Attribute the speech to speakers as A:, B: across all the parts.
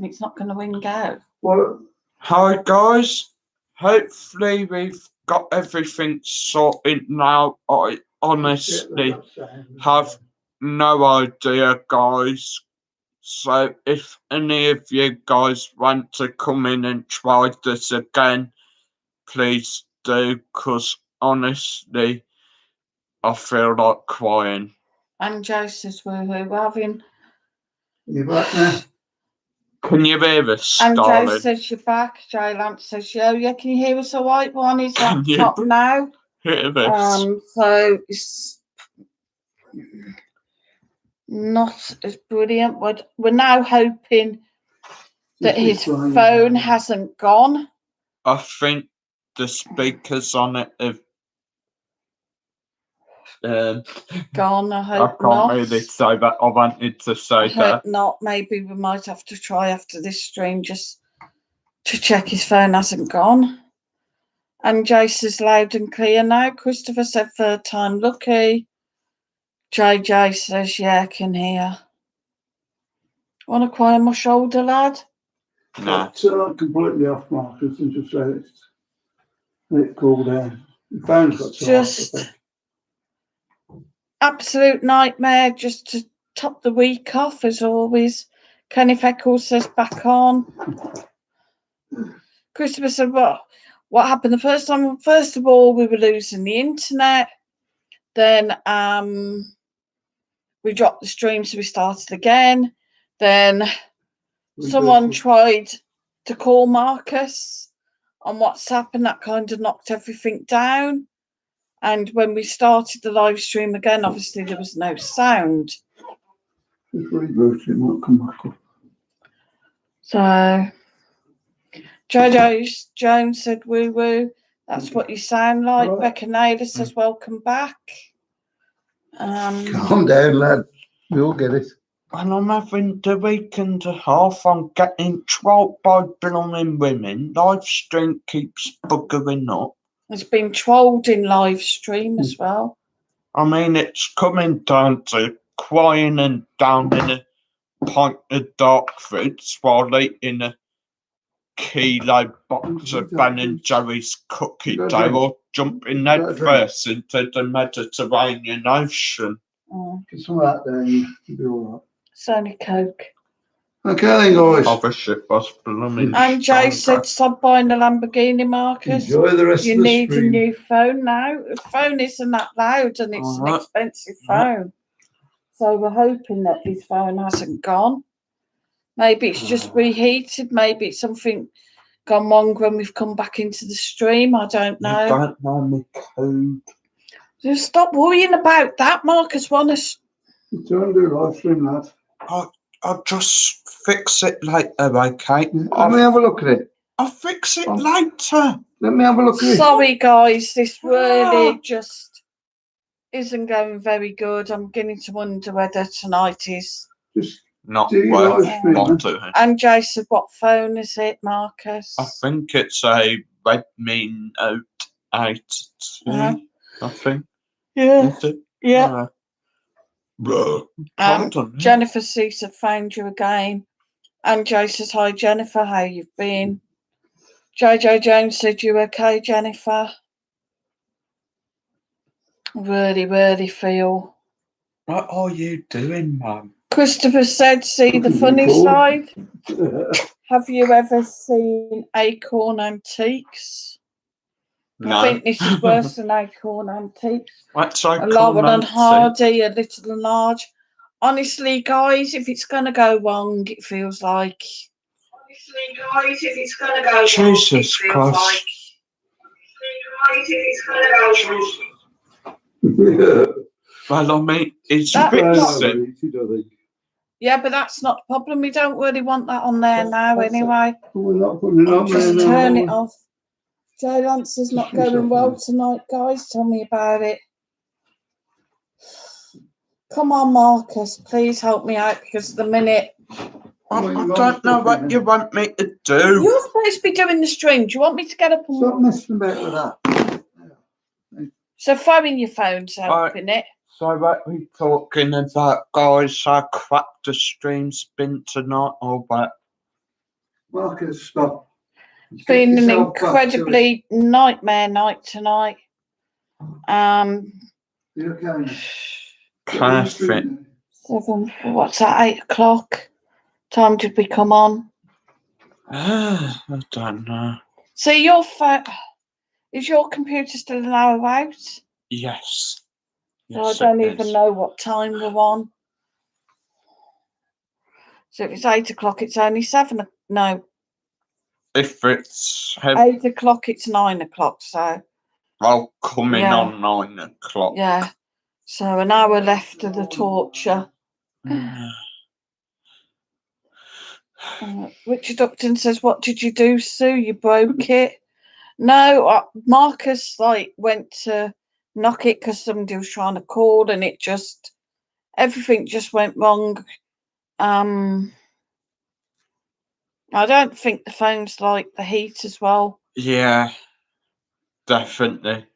A: it's not going to ring out.
B: Well,
C: hi guys. Hopefully we've got everything sorted now. I honestly have no idea, guys. So if any of you guys want to come in and try this again, please do, because honestly, I feel like crying.
A: And Joe says we're having.
B: you back now?
C: Can you hear us,
A: And Joe
C: darling?
A: says you're back. Joe Lance says, yeah, can you hear us all right? We're on his
C: Can you
A: laptop now.
C: hear us?
A: So it's not as brilliant, but we're now hoping that his phone hasn't gone.
C: I think the speakers on it have
A: gone. I
C: I
A: hope
C: can't
A: not.
C: really say that. I wanted to
A: I
C: say
A: hope
C: that.
A: not. Maybe we might have to try after this stream just to check his phone hasn't gone. And Jace is loud and clear now. Christopher said third time lucky. JJ says, yeah, I can hear. Want to cry on my shoulder, lad?
C: Nah.
B: Completely off, Marcus, and just let it cool down. The phone's got
A: just absolute nightmare just to top the week off, as always. Kenny Feckles says back on. Christopher said, what happened the first time? First of all, we were losing the internet. Then we dropped the stream, so we started again. Then someone tried to call Marcus on WhatsApp, and that kind of knocked everything down. And when we started the live stream again, obviously there was no sound.
B: Just reboot it, might come back up.
A: So Jojo Jones said woo woo. That's what you sound like. Right. Becca Naylor says welcome back.
B: Calm down, lad. We'll get it.
C: And I'm having the week and a half. I'm getting trolled by blooming women. Live stream keeps buggering up.
A: It's been trolled in live stream as well.
C: I mean, it's coming down to crying and down in a pint of dark fruits while eating a kilo box of Ben & Jerry's cookie dough or jumping head first into the Mediterranean Ocean.
B: Get some of that there, you'll be all right.
A: It's only Coke.
B: Okay then, guys.
C: I wish it was blooming.
A: And Jay said, stop buying the Lamborghini, Marcus.
B: Enjoy the rest of the
A: stream. You need a new phone now. The phone isn't that loud and it's an expensive phone. So we're hoping that his phone hasn't gone. Maybe it's just reheated. Maybe it's something gone wrong when we've come back into the stream. I don't know.
C: You don't know me code.
A: Just stop worrying about that, Marcus.
B: Don't do live stream, lad.
C: I'll just fix it later, okay?
B: Let me have a look at it.
C: I'll fix it later.
B: Let me have a look at it.
A: Sorry, guys. This really just isn't going very good. I'm beginning to wonder whether tonight is
B: just
C: not worth watching.
A: And Jason, what phone is it, Marcus?
C: I think it's a Redmi Note 8T. I think.
A: Yeah.
C: Is it?
A: Yeah.
C: Pardon.
A: Jennifer Cease have found you again. And Jay says, hi, Jennifer, how you've been? JJ Jones said, you okay, Jennifer? Really, really feel.
C: What are you doing, Mum?
A: Christopher said, see the funny side. Have you ever seen Acorn Antiques? No. I think this is worse than Acorn Antiques.
C: What's Acorn
A: Laurel and Hardy, a little and large. Honestly, guys, if it's going to go wrong, it feels like.
C: Jesus Christ. Well, I mean, it's a bit silly.
A: Yeah, but that's not the problem. We don't really want that on there now anyway.
B: We're not putting it on there.
A: Just turn it off. Joe Lance is not going well tonight, guys. Tell me about it. Come on, Marcus. Please help me out because at the minute.
C: I don't know what you want me to do.
A: You're supposed to be doing the stream. Do you want me to get up and.
B: Stop messing about with that.
A: So throwing your phone's helping it.
C: So what are we talking about, guys? How crap the stream's been tonight or what?
B: Marcus, stop.
A: It's
B: Get
A: been an
B: yourself back to it.
A: incredibly nightmare night tonight.
B: You okay?
C: Perfect.
A: 7, what's that, 8 o'clock? Time did we come on?
C: I don't know.
A: So your phone, is your computer still an hour out?
C: Yes.
A: So I
C: Yes,
A: don't
C: it
A: even
C: is.
A: know what time we're on. So if it's 8 o'clock, it's only 7. No,
C: If it's heavy,
A: 8 o'clock, it's 9 o'clock. So
C: I'll come in
A: Yeah.
C: on 9 o'clock.
A: yeah, so an hour left of the torture. Richard Upton says, "What did you do, Sue? You broke it?" No, Marcus went to knock it because somebody was trying to call, and everything just went wrong. I don't think the phone's like the heat as well.
C: Yeah, definitely.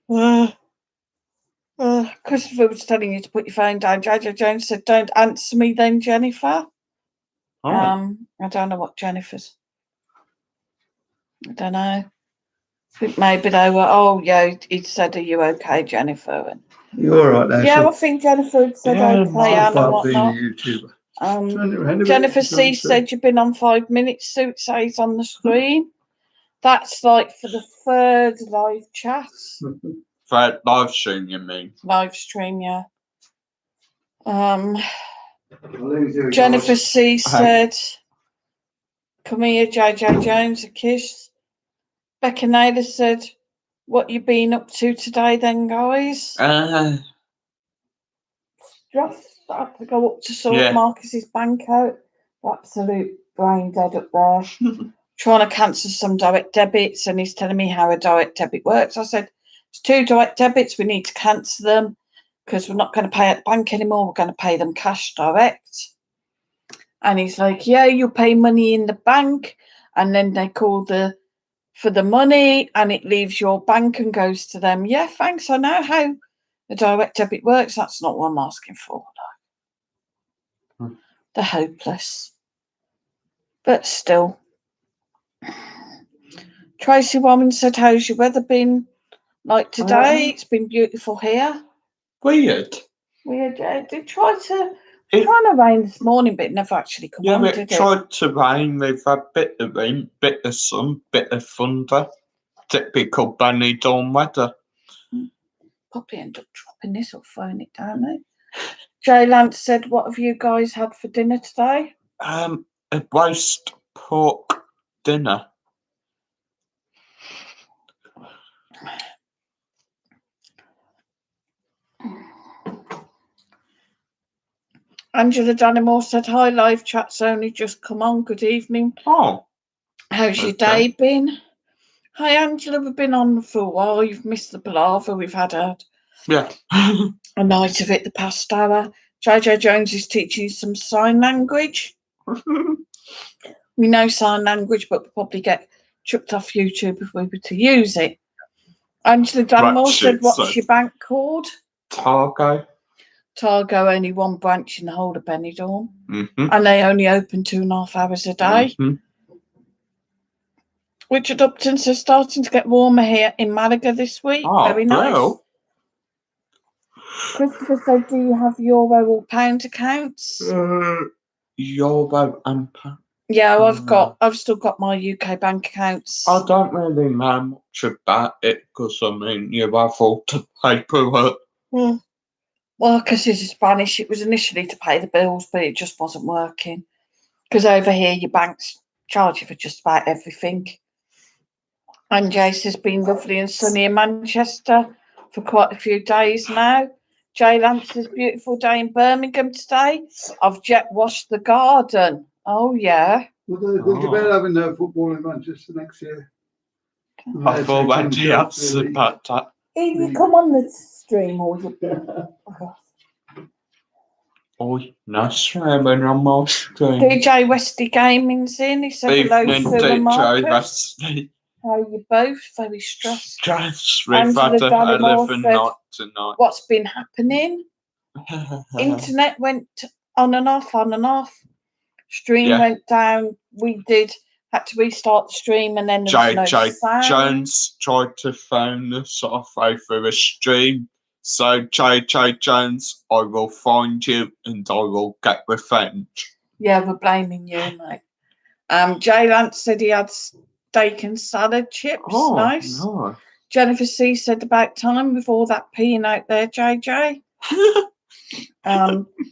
A: Christopher was telling you to put your phone down. Jojo Jones said, "Don't answer me then, Jennifer."
C: Oh,
A: I don't know what Jennifer's. I don't know. I think maybe they were. Oh yeah, he said, "Are you okay, Jennifer?" And
B: You all right there?
A: yeah, I think Jennifer had said
C: Yeah,
A: okay and
B: About being a
A: whatnot.
B: YouTuber. Turn it around a bit,
A: Jennifer
B: you
A: C
B: can't see.
A: said you've been on 5 minutes. Sue, it says on the screen. That's like for the third live chat.
C: for live stream, you mean?
A: Live stream, yeah.
B: I'll leave you,
A: Jennifer
B: guys.
A: C said, "Come here, JJ Jones, a kiss." Becca Naylor said, "What you been up to today then, guys?" Just had to go up to sort
C: Yeah.
A: Marcus's bank out. Absolute brain dead up there. Trying to cancel some direct debits, and he's telling me how a direct debit works. I said, "It's 2 direct debits. We need to cancel them because we're not going to pay at the bank anymore. We're going to pay them cash direct." And he's like, "Yeah, you pay money in the bank, and then they call for the money, and it leaves your bank and goes to them." Yeah, thanks. I know how the direct debit works. That's not what I'm asking for.
C: Hmm.
A: They're hopeless. But still. Tracy Woman said, "How's your weather been like today?" It's been beautiful here.
C: Weird.
A: It did trying to rain this morning, but it never actually come
C: Yeah,
A: on,
C: it
A: did it?
C: tried to rain. We've had bit of rain, bit of sun, bit of thunder. Typical Benidorm weather.
A: Probably end up dropping this or throwing it down there. Jay Lance said, "What have you guys had for dinner today?"
C: A roast pork dinner.
A: Angela Dannemore said, "Hi, live chat's only just come on. Good evening.
C: Oh,
A: How's your
C: okay.
A: day been?" Hi, Angela. We've been on for a while. You've missed the palaver we've had
C: Yeah.
A: a night of it the past hour. JJ Jones is teaching some sign language. We know sign language, but we'll probably get chucked off YouTube if we were to use it. Angela Danmore said, "What's your bank called?"
C: Targo.
A: Targo, only one branch in the whole of Benidorm.
C: Mm-hmm.
A: And they only open 2.5 hours a day.
C: Mm-hmm.
A: Richard Upton says, "Starting to get warmer here in Malaga this week."
C: Oh,
A: Very nice.
C: well.
A: Christopher said, "Do you have euro or pound accounts?"
C: Euro and pound.
A: Yeah, I've still got my UK bank accounts.
C: I don't really know much about it because, I mean, you have all the paperwork.
A: Well, because it's Spanish, it was initially to pay the bills, but it just wasn't working. Because over here, your banks charge you for just about everything. And Jace has been lovely and sunny in Manchester for quite a few days now. Jay Lance's beautiful day in Birmingham today. I've jet washed the garden. Oh, yeah.
B: Well, they think about having no football in Manchester next year.
C: I've already answered about that.
A: If you come on the stream or you
C: Oh, no swearing on my screen.
A: DJ Westy Gaming's in. He said hello,
C: Evening,
A: Sue and
C: DJ
A: Marcus.
C: Westy.
A: How are you both? Very stressed.
C: Stress. We've
A: Angela
C: had a
A: Dallimore
C: 11
A: said,
C: night tonight.
A: "What's been happening?" Internet went on and off, on and off. Stream
C: Yeah.
A: went down. We did had to restart the stream, and then there was no
C: JJ
A: sound.
C: Jones tried to phone us off over a stream. So, JJ Jones, I will find you and I will get revenge.
A: Yeah, we're blaming you, mate. Jay Lance said he had steak and salad chips. Nice.
C: No.
A: Jennifer C said about time with all that peeing out there, JJ.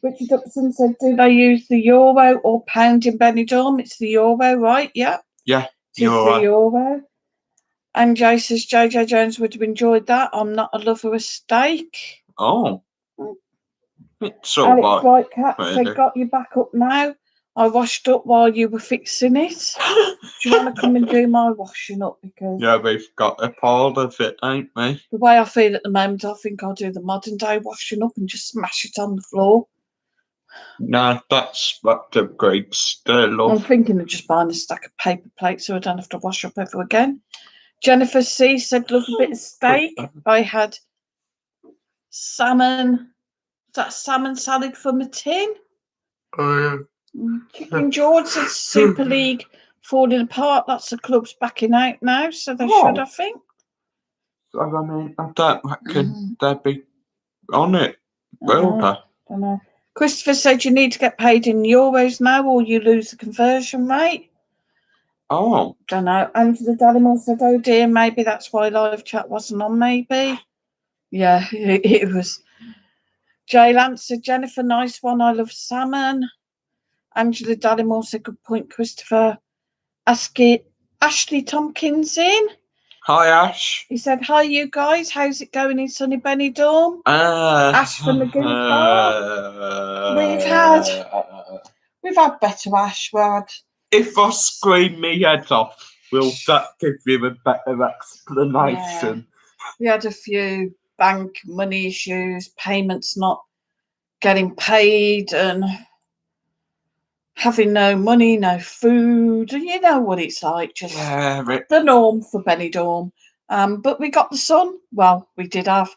A: Richard Upson said, do they use the euro or pound in Benidorm? It's the euro, right? Yeah.
C: Yeah,
A: It is the euro. And Jay says JJ Jones would have enjoyed that. I'm not a lover of steak.
C: Oh. It's all
A: Alex
C: right.
A: Whitecat
C: Really.
A: said, got you back up now. I washed up while you were fixing it. Do you want to come and do my washing up? Because
C: Yeah, we've got a pile of it, ain't we?
A: the way I feel at the moment, I think I'll do the modern day washing up and just smash it on the floor.
C: No, that's what the Greeks do
A: I'm
C: love.
A: thinking of just buying a stack of paper plates so I don't have to wash up ever again. Jennifer C said, love a bit of steak. I had salmon. Was that salmon salad from a tin? Chicken George said Super League falling apart. Lots of clubs backing out now, so they should, I think.
C: So, I mean, I don't reckon they'd be on it, will they?
A: Don't know. Christopher said you need to get paid in euros now or you lose the conversion rate.
C: Oh.
A: Don't know. Angela Dallimore said, oh dear, maybe that's why live chat wasn't on, maybe. Yeah, it was. Jay Lance said, Jennifer, nice one. I love salmon. Angela Dallimore said, good point, Christopher. Ashley Tompkins in.
C: Hi, Ash.
A: He said, hi, you guys. How's it going in sunny Benidorm? Ash from the Guinness Bar. We've had better Ash.
C: If I scream me head off, will that give you a better explanation?
A: Yeah. We had a few bank money issues, payments not getting paid, and having no money, no food. And you know what it's like, just the norm for Benidorm. But we got the sun. Well, we did have.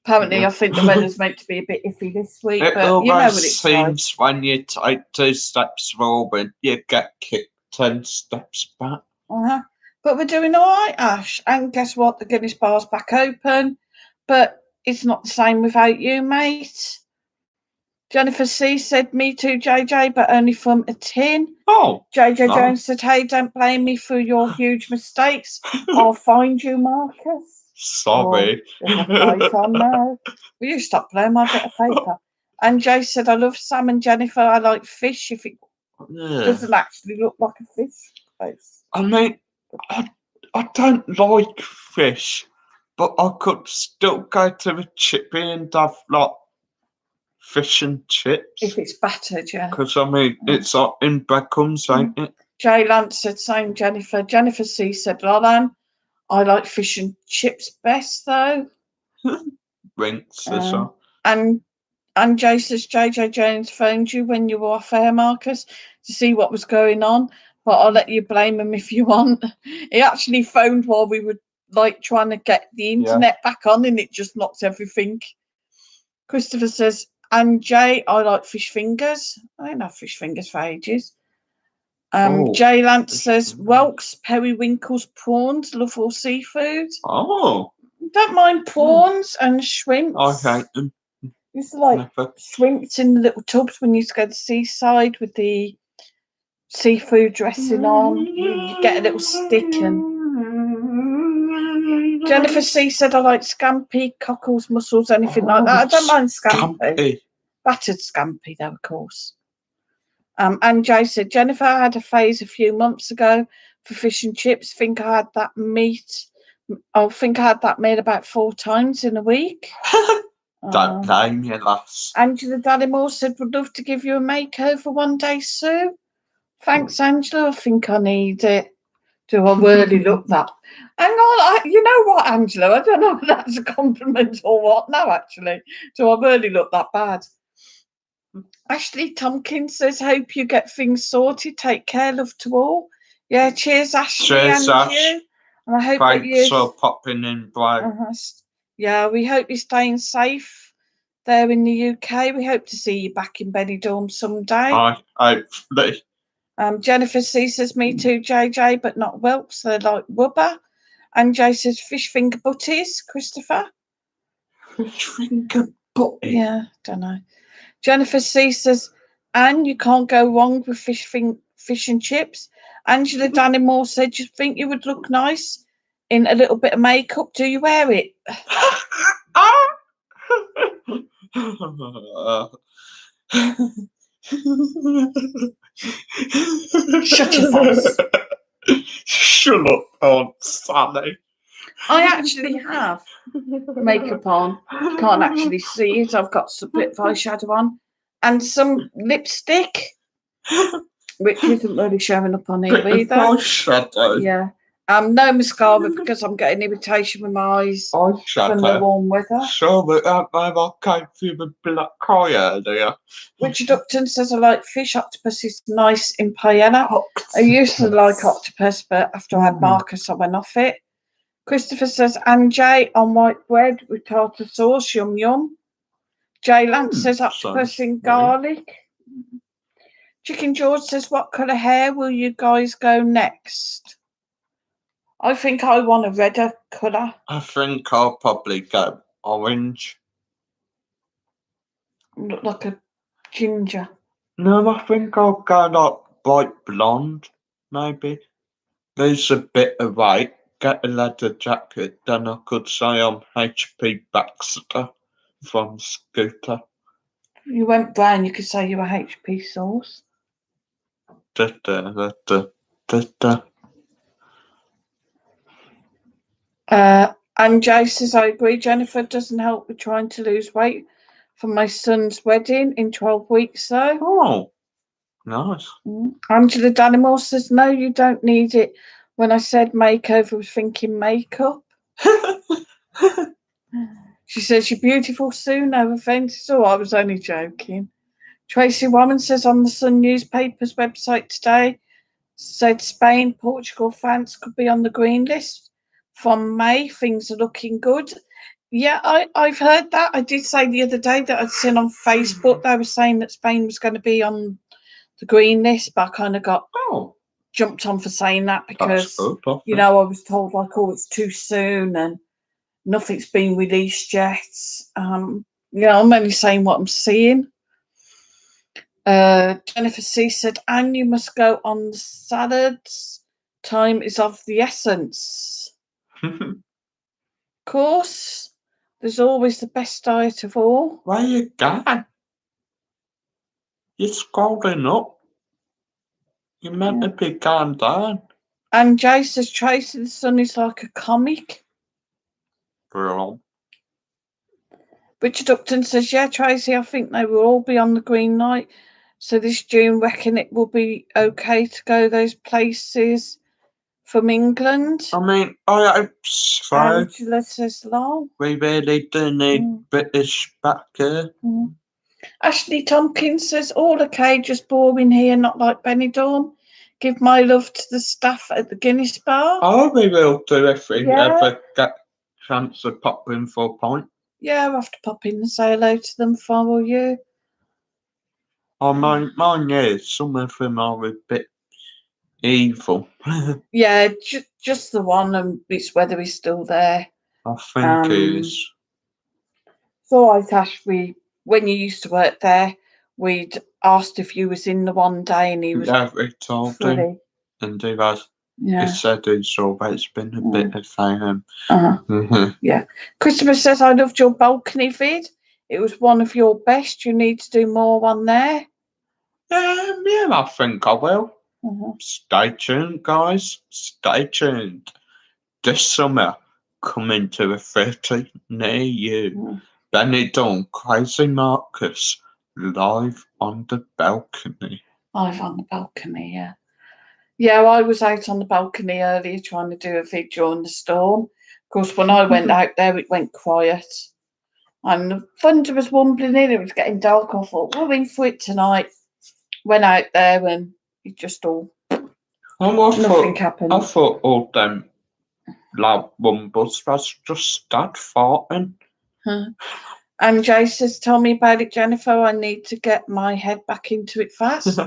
A: Apparently, I think the weather's meant to be a bit iffy this week.
C: It
A: but
C: always
A: you know what it's
C: seems when you take 2 steps forward, you get kicked 10 steps back.
A: Like. But we're doing all right, Ash. And guess what? The Guinness Bar's back open. But it's not the same without you, mate. Jennifer C said, me too, JJ, but only from a tin.
C: Oh.
A: JJ Jones said, hey, don't blame me for your huge mistakes. I'll find you, Marcus.
C: Sorry.
A: There's a fight on now. Will you stop playing my bit of paper? And Jay said, I love salmon, Jennifer. I like fish if it doesn't actually look like a fish face.
C: I mean, I don't like fish, but I could still go to a chippy and have like fish and chips.
A: If it's battered, yeah.
C: Because I mean, it's like in breadcrumbs, ain't it?
A: Jay Lance said, same Jennifer. Jennifer C said, Lolan, I like fish and chips best though.
C: Rinks as well.
A: And Jay says JJ Jones phoned you when you were off air, Marcus, to see what was going on. But I'll let you blame him if you want. He actually phoned while we were like trying to get the internet back on, and it just knocked everything. Christopher says, and Jay, I like fish fingers. I don't have fish fingers for ages. Jay Lance says, whelks, periwinkles, prawns, love all seafood.
C: Oh.
A: Don't mind prawns and shrimps.
C: I hate them.
A: Used to like shrimps in the little tubs when you used to go to the seaside with the seafood dressing on. You get a little stick. And Jennifer C said, I like scampi, cockles, mussels, anything like that. I don't mind scampi. Battered scampi, though, of course. And Jay said, Jennifer, I had a phase a few months ago for fish and chips. Think I had that meat. I think I had that meal about 4 times in a week.
C: Don't blame you, lass.
A: Angela Dallimore said, would love to give you a makeover one day, Sue. Thanks, Angela. I think I need it. Do I really look that? Hang on, you know what, Angela? I don't know if that's a compliment or what. No, actually. Do I really look that bad? Ashley Tompkins says, hope you get things sorted. Take care, love to all. Yeah, cheers, Ashley.
C: Cheers,
A: and
C: Ash.
A: you. And I hope
C: Thanks
A: that you
C: for popping in, Brian.
A: Yeah, we hope you're staying safe there in the UK. We hope to see you back in Benidorm someday.
C: Hopefully.
A: Jennifer C says, me too, JJ, but not whelps. They're like rubber. And Jay says, fish finger butties, Christopher.
C: Fish finger butty.
A: Yeah, don't know. Jennifer C says, Anne, you can't go wrong with fish and chips. Angela Dannymore said, you think you would look nice in a little bit of makeup? Do you wear it? Shut your face.
C: Shut up, Aunt Sally.
A: I actually have makeup on. You can't actually see it. I've got a bit of eyeshadow on and some lipstick, which isn't really showing up on here
C: Bit of
A: either.
C: eyeshadow.
A: Yeah. No mascara because I'm getting irritation with my eyes from the
C: Eyeshadow.
A: warm weather.
C: Sure, but that maybe I came through the black eye earlier.
A: Richard Upton says, I like fish. Octopus is nice in paella. I used to like octopus, but after I had Marcus, I went off it. Christopher says, and Jay on white bread with tartar sauce, yum yum. Jay Lance says, octopus in garlic. Chicken George says, what colour hair will you guys go next? I think I want a redder colour.
C: I think I'll probably go orange.
A: Look like a ginger.
C: No, I think I'll go like bright blonde, maybe. Lose a bit of weight, get a leather jacket, then I could say I'm HP Baxter from Scooter.
A: If you went brown, you could say you were HP Sauce.
C: Da, da, da, da, da, da.
A: And Jay says, I agree, Jennifer doesn't help with trying to lose weight for my son's wedding in 12 weeks, though.
C: Oh, nice.
A: Angela Dannymore says, no, you don't need it. When I said makeover, I was thinking makeup. She says, you're beautiful, Sue, no offence. Oh, I was only joking. Tracy Warren says, on the Sun newspaper's website today, said Spain, Portugal, France could be on the green list from May. Things are looking good. Yeah, I've heard that. I did say the other day that I'd seen on Facebook they were saying that Spain was going to be on the green list, but I kind of got jumped on for saying that because, you know, I was told like, oh, it's too soon and nothing's been released yet. Yeah, I'm only saying what I'm seeing. Jennifer C said, Anne, you must go on the salads. Time is of the essence. Of course, there's always the best diet of all.
C: Where you going? You're scrolling up. You're meant to be going down.
A: And Jay says, Tracy, the Sun is like a comic.
C: Brilliant.
A: Richard Upton says, yeah, Tracy, I think they will all be on the green light. So this June, reckon it will be okay to go those places from England.
C: I mean, I hope so.
A: Angela says, lol.
C: We really do need British back here.
A: Ashley Tompkins says, all okay, just boring here, not like Benidorm. Give my love to the staff at the Guinness Bar.
C: Oh, we will do if we ever get a chance to pop in for a pint.
A: Yeah, I'll have to pop in and say hello to them for you.
C: Oh, mine is. Some of them are a bit evil.
A: Yeah, just the one, and it's whether he's still there.
C: I think he is.
A: So I, Tash, when you used to work there, we'd asked if you was in the one day, and he was.
C: Yeah, we told him, and he was.
A: Yeah.
C: He said he's always been a bit of fame.
A: Yeah. Christopher says, I loved your balcony vid. It was one of your best. You need to do more on there.
C: Yeah, I think I will. Stay tuned, guys. Stay tuned. This summer, coming to a theatre near you. Benidorm, Crazy Marcus, live on the balcony.
A: Live on the balcony, yeah. Yeah, I was out on the balcony earlier trying to do a vid during the storm. Of course, when I went out there, it went quiet. And the thunder was rumbling in. It was getting dark. I thought, we're in for it tonight. Went out there and it just all... nothing happened.
C: I thought all them loud rumbles was just Dad farting.
A: And Jay says, tell me about it, Jennifer. I need to get my head back into it fast.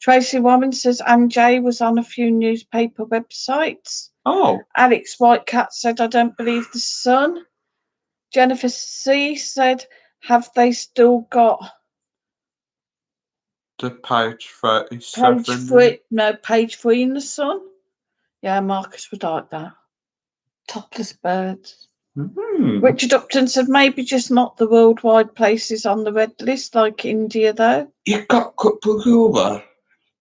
A: Tracy Warren says Anne Jay was on a few newspaper websites.
C: Oh,
A: Alex Whitecat said, I don't believe the Sun. Jennifer C said, have they still got
C: the page 37.
A: page 3 in the Sun? Yeah, Marcus would like that. Topless birds. Richard Upton said, maybe just not the worldwide places on the red list like India, though.
C: You got €2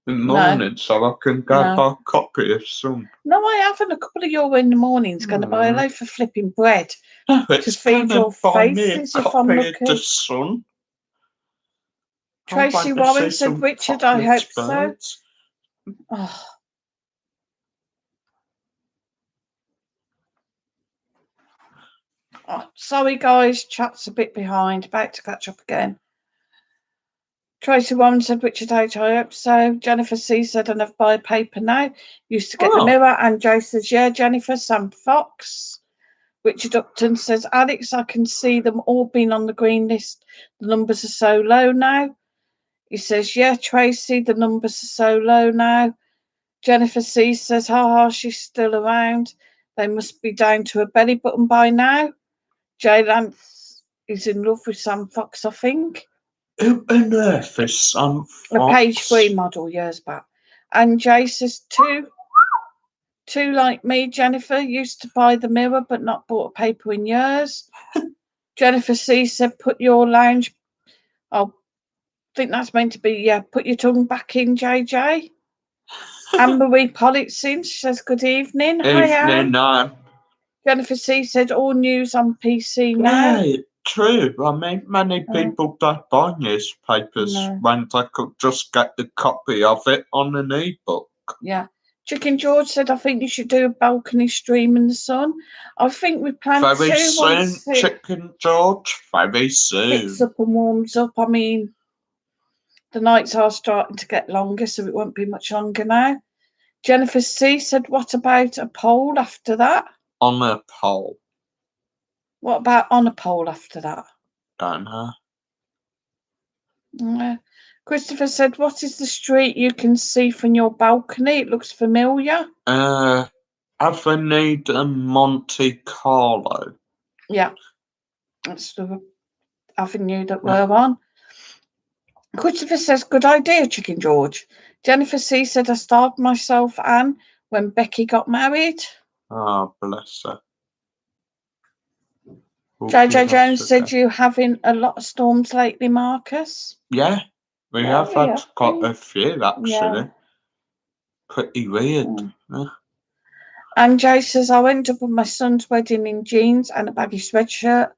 C: in the morning, so I can go buy a copy of some.
A: No, I haven't. A couple of euro in the morning is going to buy a loaf of flipping bread
C: No,
A: to
C: it's
A: feed
C: gonna
A: your
C: buy me a
A: faces if I'm
C: copy of
A: lucky.
C: the Sun.
A: Tracy Warren said, Richard, I hope so. Oh. Oh, sorry, guys. Chat's a bit behind. About to catch up again. Tracy Warren said, Richard H, I hope so. Jennifer C said, I never buy a paper now. Used to get the Mirror. And Joe says, yeah, Jennifer. Sam Fox. Richard Upton says, Alex, I can see them all being on the green list. The numbers are so low now. He says, yeah, Tracy, the numbers are so low now. Jennifer C says, ha, she's still around. They must be down to a belly button by now. Jay Lance is in love with Sam Fox, I think.
C: Who on earth is Sam Fox?
A: A page 3 model years back. And Jay says, two like me, Jennifer, used to buy the Mirror but not bought a paper in years. Jennifer C said, put your lounge. I think that's meant to be, put your tongue back in, JJ. Anne-Marie Pollitzin says, good evening. Hi, Anne. Jennifer C said, all news on PC now.
C: Yeah, true. I mean, many people don't buy newspapers when they could just get the copy of it on an e-book.
A: Yeah. Chicken George said, I think you should do a balcony stream in the sun. I think we plan to.
C: Very soon, Chicken George. Very soon.
A: Picks up and warms up. I mean, the nights are starting to get longer, so it won't be much longer now. Jennifer C said, what about a poll after that?
C: On a poll.
A: What about on a poll after that?
C: Don't know.
A: Christopher said, what is the street you can see from your balcony? It looks familiar.
C: Avenida Monte Carlo.
A: Yeah. That's the avenue that we're on. Christopher says, good idea, Chicken George. Jennifer C said, I starved myself, Anne, when Becky got married.
C: Oh, bless her.
A: JJ Jones said, you having a lot of storms lately, Marcus?
C: Yeah, we have had quite a few, actually. Yeah. Pretty weird. Yeah.
A: And Jay says, I went up on my son's wedding in jeans and a baggy sweatshirt.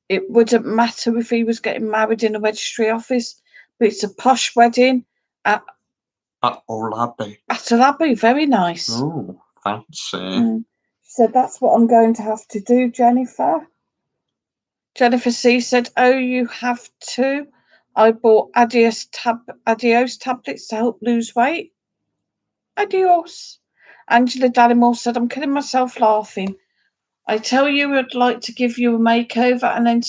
A: It wouldn't matter if he was getting married in a registry office, but it's a posh wedding at
C: Old Abbey.
A: At Old Abbey, very nice.
C: Oh, fancy.
A: She said, that's what I'm going to have to do, Jennifer. Jennifer C said, oh, you have to. I bought Adios tablets to help lose weight. Adios. Angela Dallimore said, I'm killing myself laughing. I tell you, I'd like to give you a makeover, and then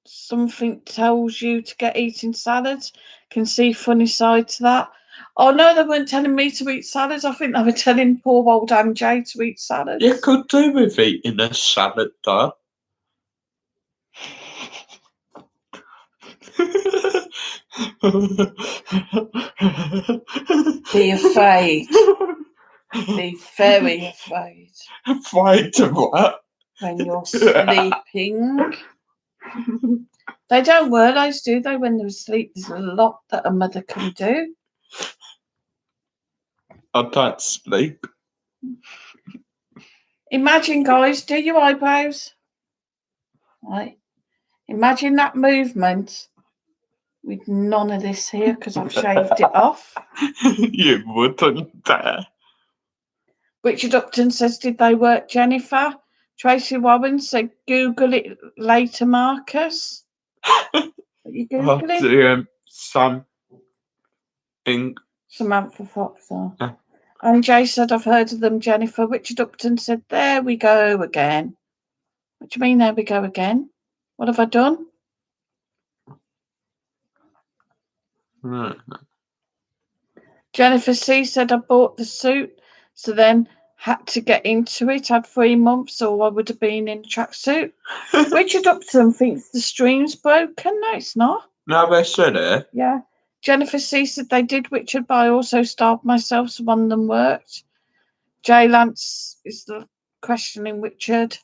A: something tells you to get eating salads. Can see funny side to that. Oh no, they weren't telling me to eat salads. I think they were telling poor old Anne Jay to eat salads.
C: You could do with eating a salad, though.
A: Be afraid. Be very afraid.
C: Afraid of what?
A: When you're sleeping. They don't realise, do they, when they're asleep? There's a lot that a mother can do.
C: I don't sleep.
A: Imagine, guys, do your eyebrows. Right. Imagine that movement with none of this here because I've shaved it off.
C: You wouldn't dare.
A: Richard Upton says, did they work, Jennifer? Tracy Warren said, Google it later, Marcus. Are you Googling? Samantha Fox. Yeah. And Jay said, I've heard of them, Jennifer. Richard Upton said, there we go again. What do you mean, there we go again? What have I done?
C: Right.
A: Jennifer C said I bought the suit, so then had to get into it. Had 3 months, or I would have been in a tracksuit. Richard Upton thinks the stream's broken. No, it's not.
C: Now they said it.
A: Yeah. Jennifer C said they did, Richard, but I also starved myself, so one of them worked. Jay Lance is the questioning Richard.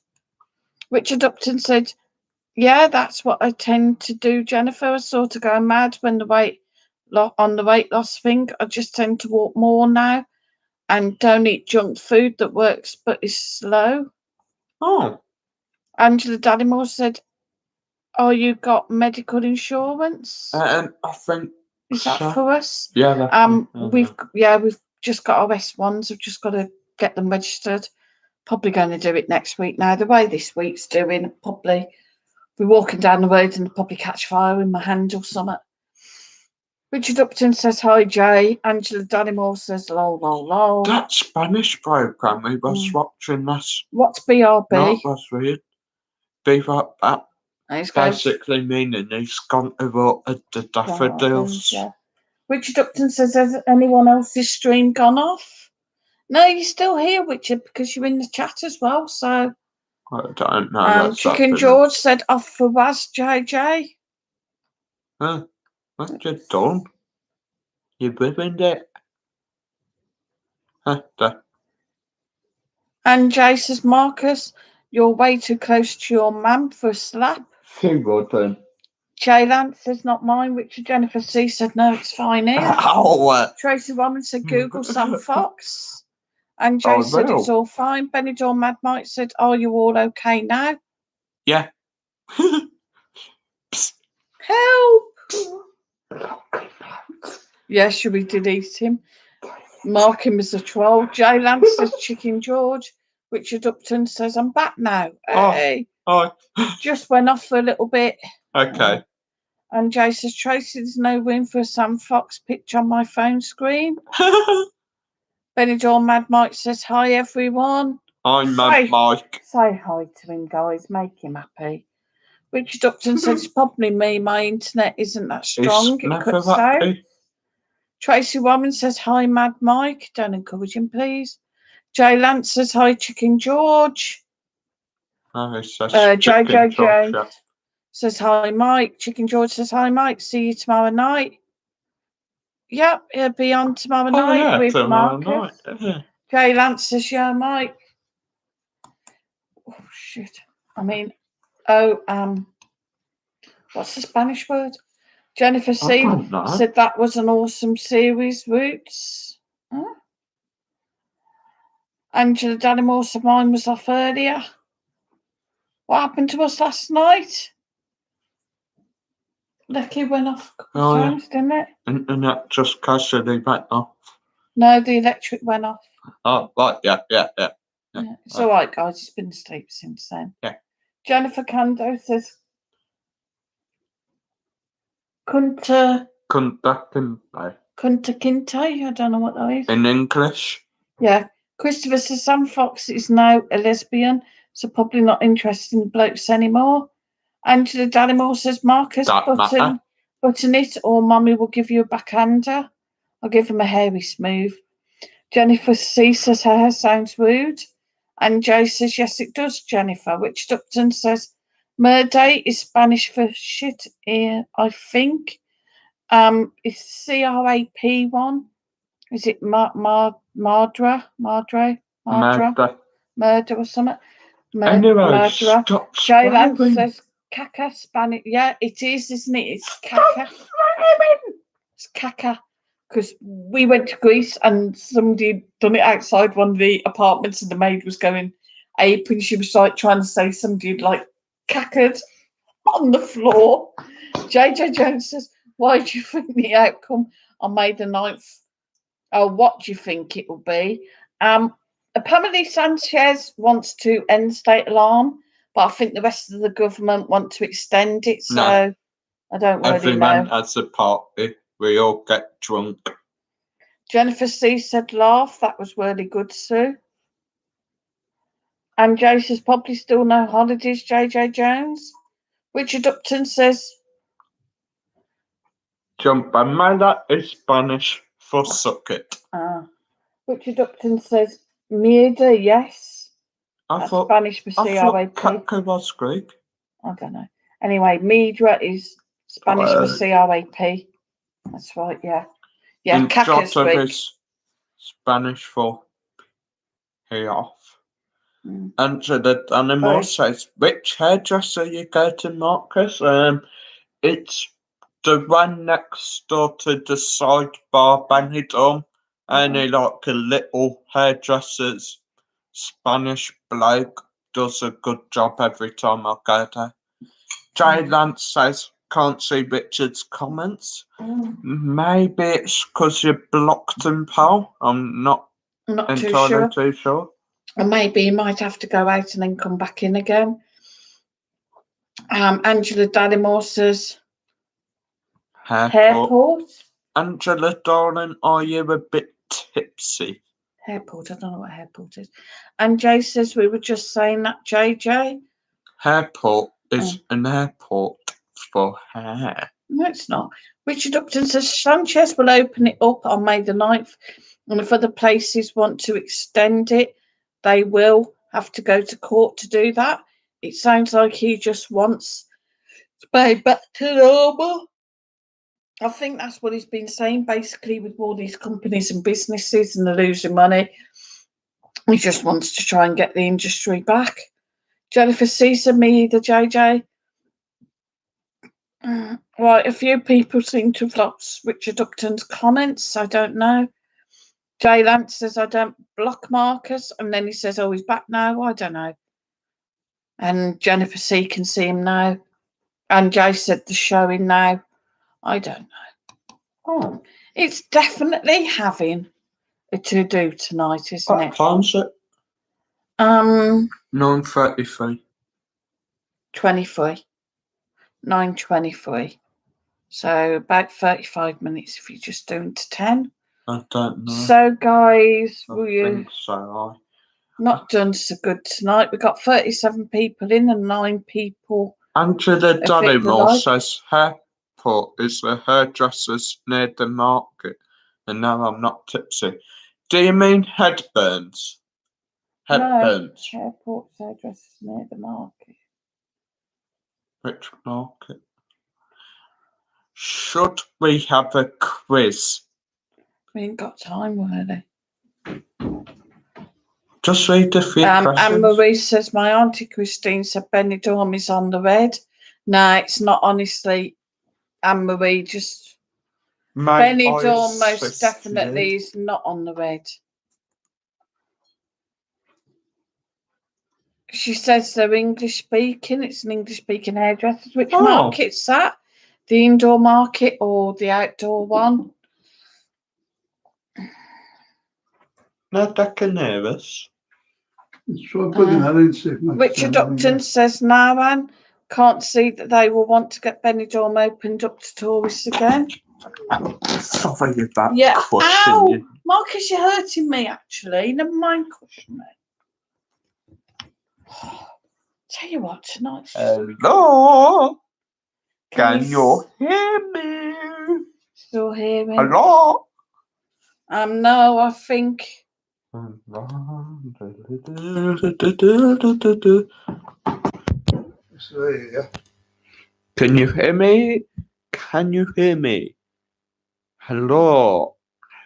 A: Richard Upton said, yeah, that's what I tend to do, Jennifer. I sort of go mad when the weight loss thing. I just tend to walk more now and don't eat junk food that works but is slow.
C: Oh.
A: Angela Daddymore said, oh, you got medical insurance?
C: I think
A: Is that
C: so.
A: for us?
C: Yeah.
A: We've just got our S1s. We've just got to get them registered. Probably going to do it next week now. The way this week's doing, probably be walking down the road and probably catch fire in my hand or something. Richard Upton says hi, Jay. Angela Daddymore says lol, lol, lol.
C: That Spanish program we was watching this.
A: What's BRB?
C: No, that's weird. Be that
A: He's
C: basically meaning he's gone to water the daffodils.
A: Yeah. Richard Upton says, has anyone else's stream gone off? No, you're still here, Richard, because you're in the chat as well. So
C: I don't know.
A: Chicken George said off for Was JJ.
C: Huh? What you done? You ruined it.
A: And Jay says, Marcus, you're way too close to your mum for a slap.
C: She wouldn't.
A: Jay Lance says, not mine. Richard Jennifer C said, no, it's fine here.
C: Ow.
A: Tracy Woman said, Google Sam Fox. And Jay said, it's all fine. Benidorm Mad Mike said, are you all okay now?
C: Yeah.
A: Help! Yeah, should we delete him? Mark him as a troll. Jay Lance says, Chicken George. Richard Upton says, I'm back now. Hey.
C: Oh.
A: Just went off for a little bit.
C: Okay.
A: And Jay says, Tracy, there's no room for a Sam Fox picture on my phone screen. Benidorm Mad Mike says, hi, everyone.
C: I'm Mad Mike.
A: Say hi to him, guys. Make him happy. Richard Upton said, it's probably me. My internet isn't that strong. It cuts out. Tracy Woman says, hi, Mad Mike. Don't encourage him, please. Jay Lance says, hi, Chicken George. Jojo Jones says, hi, Mike. Chicken George says, hi, Mike. See you tomorrow night. Yep, he'll be on tomorrow night with Marcus. Jay Lance says, yeah, Mike. Oh, shit. What's the Spanish word? Jennifer C said that was an awesome series, Roots. Huh? Angela Daddymore said mine was off earlier. What happened to us last night? Lucky went off a couple of times, didn't it?
C: Internet just casually went off.
A: No, the electric went off.
C: Oh, right, yeah.
A: It's all right, guys. It's been asleep since then.
C: Yeah.
A: Jennifer Cando says, Kunta Kinte. I don't know what that is.
C: In English?
A: Yeah. Christopher says, Sam Fox is now a lesbian, so probably not interested in blokes anymore. Angela Daddymore says, Marcus, button it, or Mummy will give you a backhander. I'll give him a hairy smooth. Jennifer C says her hair sounds rude. And Jay says, yes, it does, Jennifer. Richard Upton says, Merde is Spanish for shit, I think. It's CRAP one. Is it Murder or something?
C: Anyway, stop
A: Jay Lance says, caca, Spanish. Yeah, it is, isn't it? It's caca. It's caca. Because we went to Greece and somebody had done it outside one of the apartments and the maid was going ape and she was like trying to say somebody had like cackered on the floor. JJ Jones says, why do you think the outcome on May the 9th? Oh, what do you think it will be? Pamela Sanchez wants to end state alarm, but I think the rest of the government want to extend it, so I don't really know.
C: Everyone has a party. We all get drunk.
A: Jennifer C said, laugh. That was really good, Sue. And Jay says, probably still no holidays, JJ Jones. Richard Upton says,
C: Chumpamela is Spanish for suck it.
A: Richard Upton says, Mierda, yes.
C: I
A: That's
C: thought
A: Spanish for CRAP.
C: Caca was Greek.
A: I don't know. Anyway, Midra is Spanish for CRAP. That's right, yeah. Yeah,
C: And
A: Caca's
C: Jota
A: Greek.
C: is Spanish for pay off. Angela Animal says, which hairdresser you go to, Marcus? It's the one next door to the sidebar Benidorm. Only like a little hairdresser's Spanish bloke does a good job every time I go there. Jay Lance says, can't see Richard's comments. Maybe it's because you blocked him, pal. I'm not entirely too sure.
A: Or maybe he might have to go out and then come back in again. Angela Daddymore says, Hairport.
C: Angela, darling, are you a bit tipsy?
A: Hairport, I don't know what Hairport is. And Jay says, we were just saying that, JJ.
C: Hairport is an airport for hair.
A: No, it's not. Richard Upton says, Sanchez will open it up on May the 9th. And if other places want to extend it, they will have to go to court to do that. It sounds like he just wants to pay back to normal. I think that's what he's been saying, basically, with all these companies and businesses and they're losing money. He just wants to try and get the industry back. Jennifer Caesar, me either, JJ. Right, a few people seem to have lost Richard Upton's comments. I don't know. Jay Lance says, I don't block Marcus. And then he says, oh, he's back now. I don't know. And Jennifer C can see him now. And Jay said the showing now. I don't know. It's definitely having a to-do tonight, isn't it?
C: What time's it? 9:33.
A: 23. 9:23. So about 35 minutes if you're just doing to 10.
C: I don't know.
A: So guys,
C: I think so.
A: Not done so good tonight. We got 37 people in and 9 people.
C: Angela Dollymore says Hairport is the hairdressers near the market. And now I'm not tipsy. Do you mean Headburns? Headburns.
A: No, Hairport's hairdressers near the market.
C: Which market? Should we have a quiz?
A: We ain't got time, really.
C: Just read a few questions.
A: Anne-Marie says, my auntie Christine said Benidorm is on the red. No, it's not, honestly. Anne-Marie, just... Benidorm most definitely is not on the red. She says they're English speaking. It's an English speaking hairdresser. Which market's that? The indoor market or the outdoor one?
C: No, they can hear us.
A: Richard Upton says, no, Anne, can't see that they will want to get Benidorm opened up to tourists again.
C: Sorry about crushing you.
A: Marcus, you're hurting me, actually. Never mind crushing me. Tell you what, tonight.
C: Hello? Can you hear me?
A: Still hearing?
C: Hello?
A: No, I think.
C: Can you hear me? Can you hear me? Hello?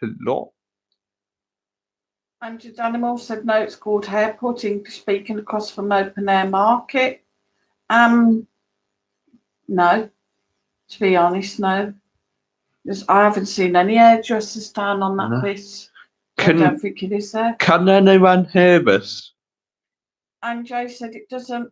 C: Hello?
A: Andrew Danimal said no, it's called Hairport, English speaking, across from Open Air Market. No, to be honest, no. I haven't seen any hairdressers down on that bit. I don't think it is there.
C: Can anyone hear us?
A: And Jay said it doesn't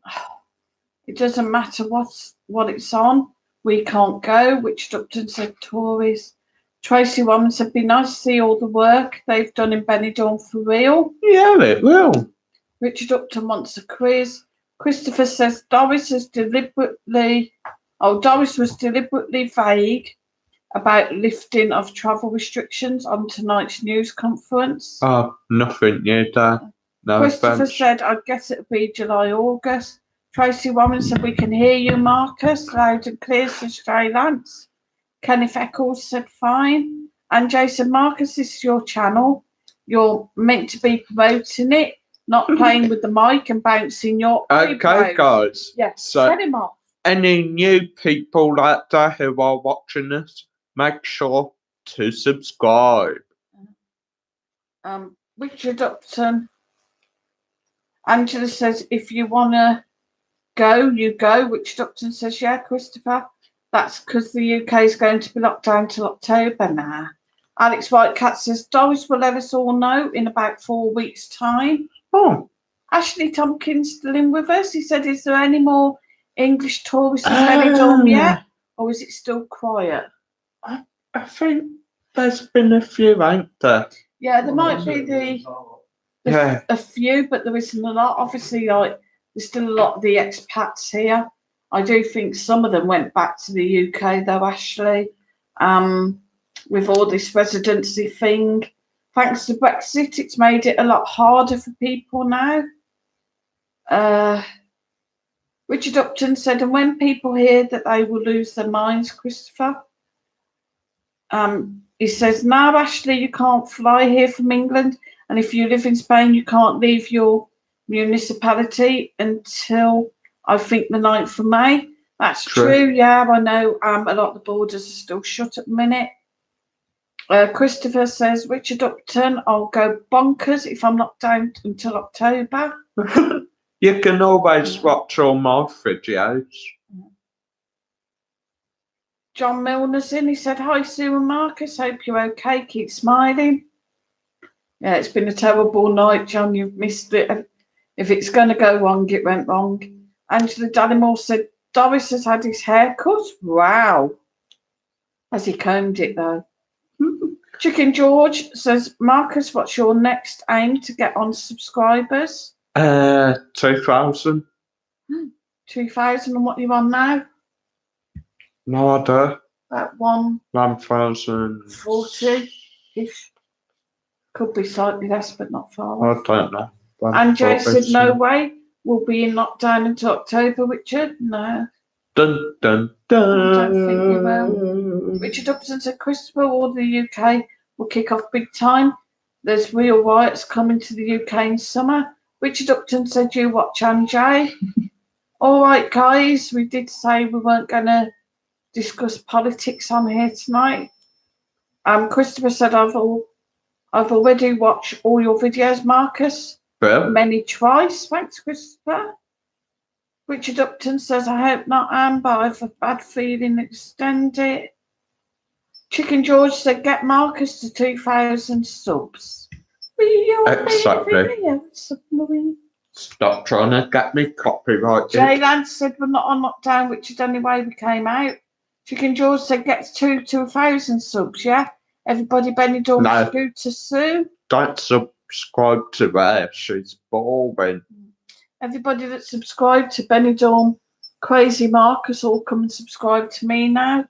A: matter what it's on. We can't go, which Upton said Tories. Tracy Woman said, be nice to see all the work they've done in Benidorm for real.
C: Yeah, it will.
A: Richard Upton wants a quiz. Christopher says Doris was deliberately vague about lifting of travel restrictions on tonight's news conference.
C: Oh, nothing new there. No
A: Christopher
C: offense.
A: said, I guess it'll be July, August. Tracy Warren said, we can hear you, Marcus. Loud and clear, says Jay Lance. Kenneth Eccles said, fine. And Jay said, Marcus, this is your channel. You're meant to be promoting it, not playing with the mic and bouncing your
C: Okay,
A: eyebrows.
C: guys.
A: Yes,
C: So,
A: tell him off.
C: any new people out there who are watching this, make sure to subscribe.
A: Richard Upton. Angela says, if you want to go, you go. Richard Upton says, yeah, Christopher. That's because the UK is going to be locked down till October now. Alex Whitecat says, Doris will let us all know in about 4 weeks' time.
C: Oh.
A: Ashley Tompkins still in with us. He said, is there any more English tourists in Benidorm yet? Or is it still quiet?
C: I think there's been a few, ain't there?
A: Yeah, there might be a few, but there isn't a lot. Obviously, like there's still a lot of the expats here. I do think some of them went back to the UK though, Ashley. With all this residency thing. Thanks to Brexit, it's made it a lot harder for people now. Richard Upton said, and when people hear that they will lose their minds, Christopher, he says, now, Ashley, you can't fly here from England. And if you live in Spain, you can't leave your municipality until, I think, the 9th of May. That's true. Yeah, I know a lot of the borders are still shut at the minute. Christopher says, Richard Upton, I'll go bonkers if I'm locked down until October.
C: You can always watch all my videos.
A: John Milner's in. He said, hi, Sue and Marcus. Hope you're okay. Keep smiling. Yeah, it's been a terrible night, John. You've missed it. If it's going to go wrong, it went wrong. Angela Dallimore said, Doris has had his hair cut. Wow. Has he combed it, though? Chicken George says, Marcus, what's your next aim to get on subscribers?
C: 2,000.
A: 2,000, and what are you on now?
C: No idea.
A: About 140-ish. Could be slightly less, but not far
C: I
A: off.
C: don't know.
A: And Joe said, no way. We'll be in lockdown until October, Richard. No.
C: Dun, dun, dun.
A: I don't think we will. Richard Upton said, Christopher, all the UK will kick off big time. There's real riots coming to the UK in summer. Richard Upton said, you watch Anjay. All right, guys, we did say we weren't going to discuss politics on here tonight. Christopher said, I've already watched all your videos, Marcus. Many twice. Thanks, Christopher. Richard Upton says, I hope not, Anne, but I have a bad feeling. Extend it. Chicken George said, get Marcus to 2,000 subs.
C: Exactly. Stop trying to get me copyrighted.
A: Jay Lance said, we're not on lockdown, which is the only way we came out. Chicken George said, get to 1,000 subs, yeah? Everybody, Benidorm, Scooter Sue.
C: Don't subscribe to her. She's boring.
A: Everybody that subscribed to Benidorm, Crazy Marcus, all come and subscribe to me now.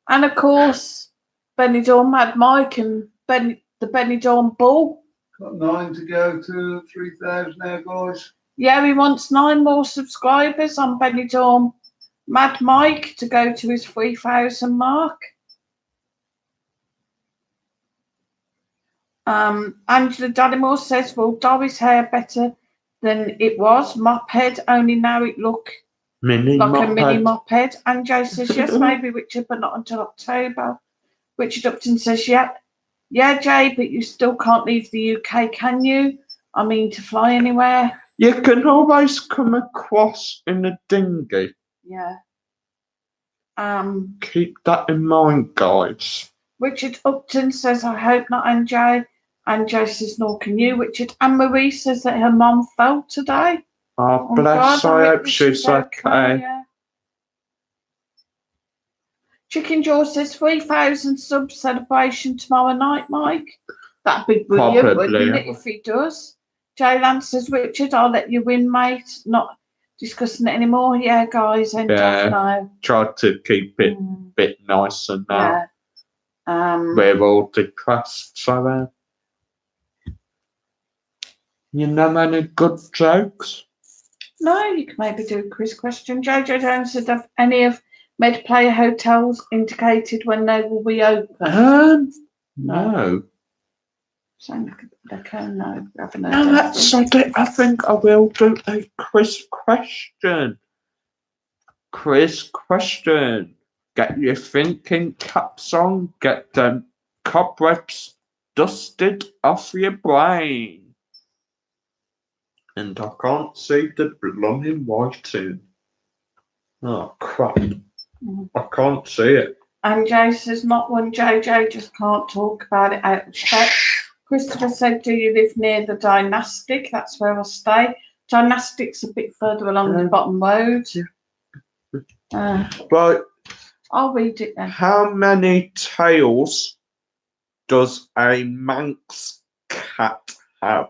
A: And of course, Benidorm Mad Mike and the Benidorm Bull.
B: Got 9 to go to 3,000 now, guys.
A: Yeah, he wants 9 more subscribers on Benidorm Mad Mike to go to his 3,000 mark. Angela Dallimore says, well, Doris' hair better than it was. Mop head, only now it look like a mini mop head. And Joe says, yes, maybe, Richard, but not until October. Richard Upton says, yeah, Jay, but you still can't leave the UK, can you? I mean, to fly anywhere.
C: You can always come across in a dinghy.
A: Yeah.
C: Keep that in mind, guys.
A: Richard Upton says, I hope not, Anjay. Anjay says, nor can you, Richard. Anne Marie says that her mum fell today.
C: Oh, bless.
A: God,
C: I hope she's okay.
A: Yeah. Chicken George says 3,000 sub celebration tomorrow night, Mike. That'd be brilliant, wouldn't it, if he does? Jay Lance says, Richard, I'll let you win, mate. Not discussing it anymore. Yeah, guys, end off now.
C: Try to keep it a bit nicer now.
A: Yeah.
C: We're all depressed, so you know any good jokes?
A: No, you can maybe do a quiz question. Jojo Jones said, have any of Med Player hotels indicated when they will be open?
C: No.
A: So they can no. We haven't heard
C: No, that's
A: anything.
C: it. I think I will do a quiz question. Quiz question. Get your thinking caps on. Get them cobwebs dusted off your brain. And I can't see the blooming writing. Oh, crap. I can't see it.
A: And Jay says, not one. JJ just can't talk about it out of respect. Christopher said, do you live near the Dynastic? That's where I stay. Dynastic's a bit further along the bottom road.
C: Right.
A: I'll read it then.
C: How many tails does a Manx cat have?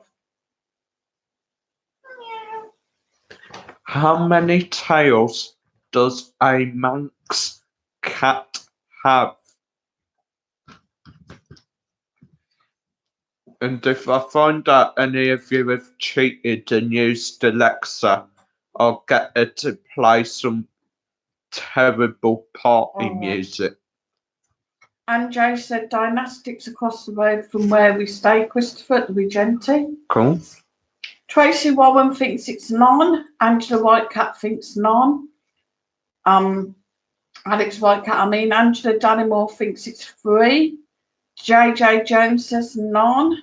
C: How many tails does a Manx cat have? And if I find out any of you have cheated and used Alexa, I'll get her to play some terrible party music.
A: And Jay said, Dynastic's across the road from where we stay, Christopher, at the Regenti.
C: Cool.
A: Tracy Warren thinks it's none. Angela Whitecat thinks none. Alex Whitecat, Angela Dannymore thinks it's 3. JJ Jones says none.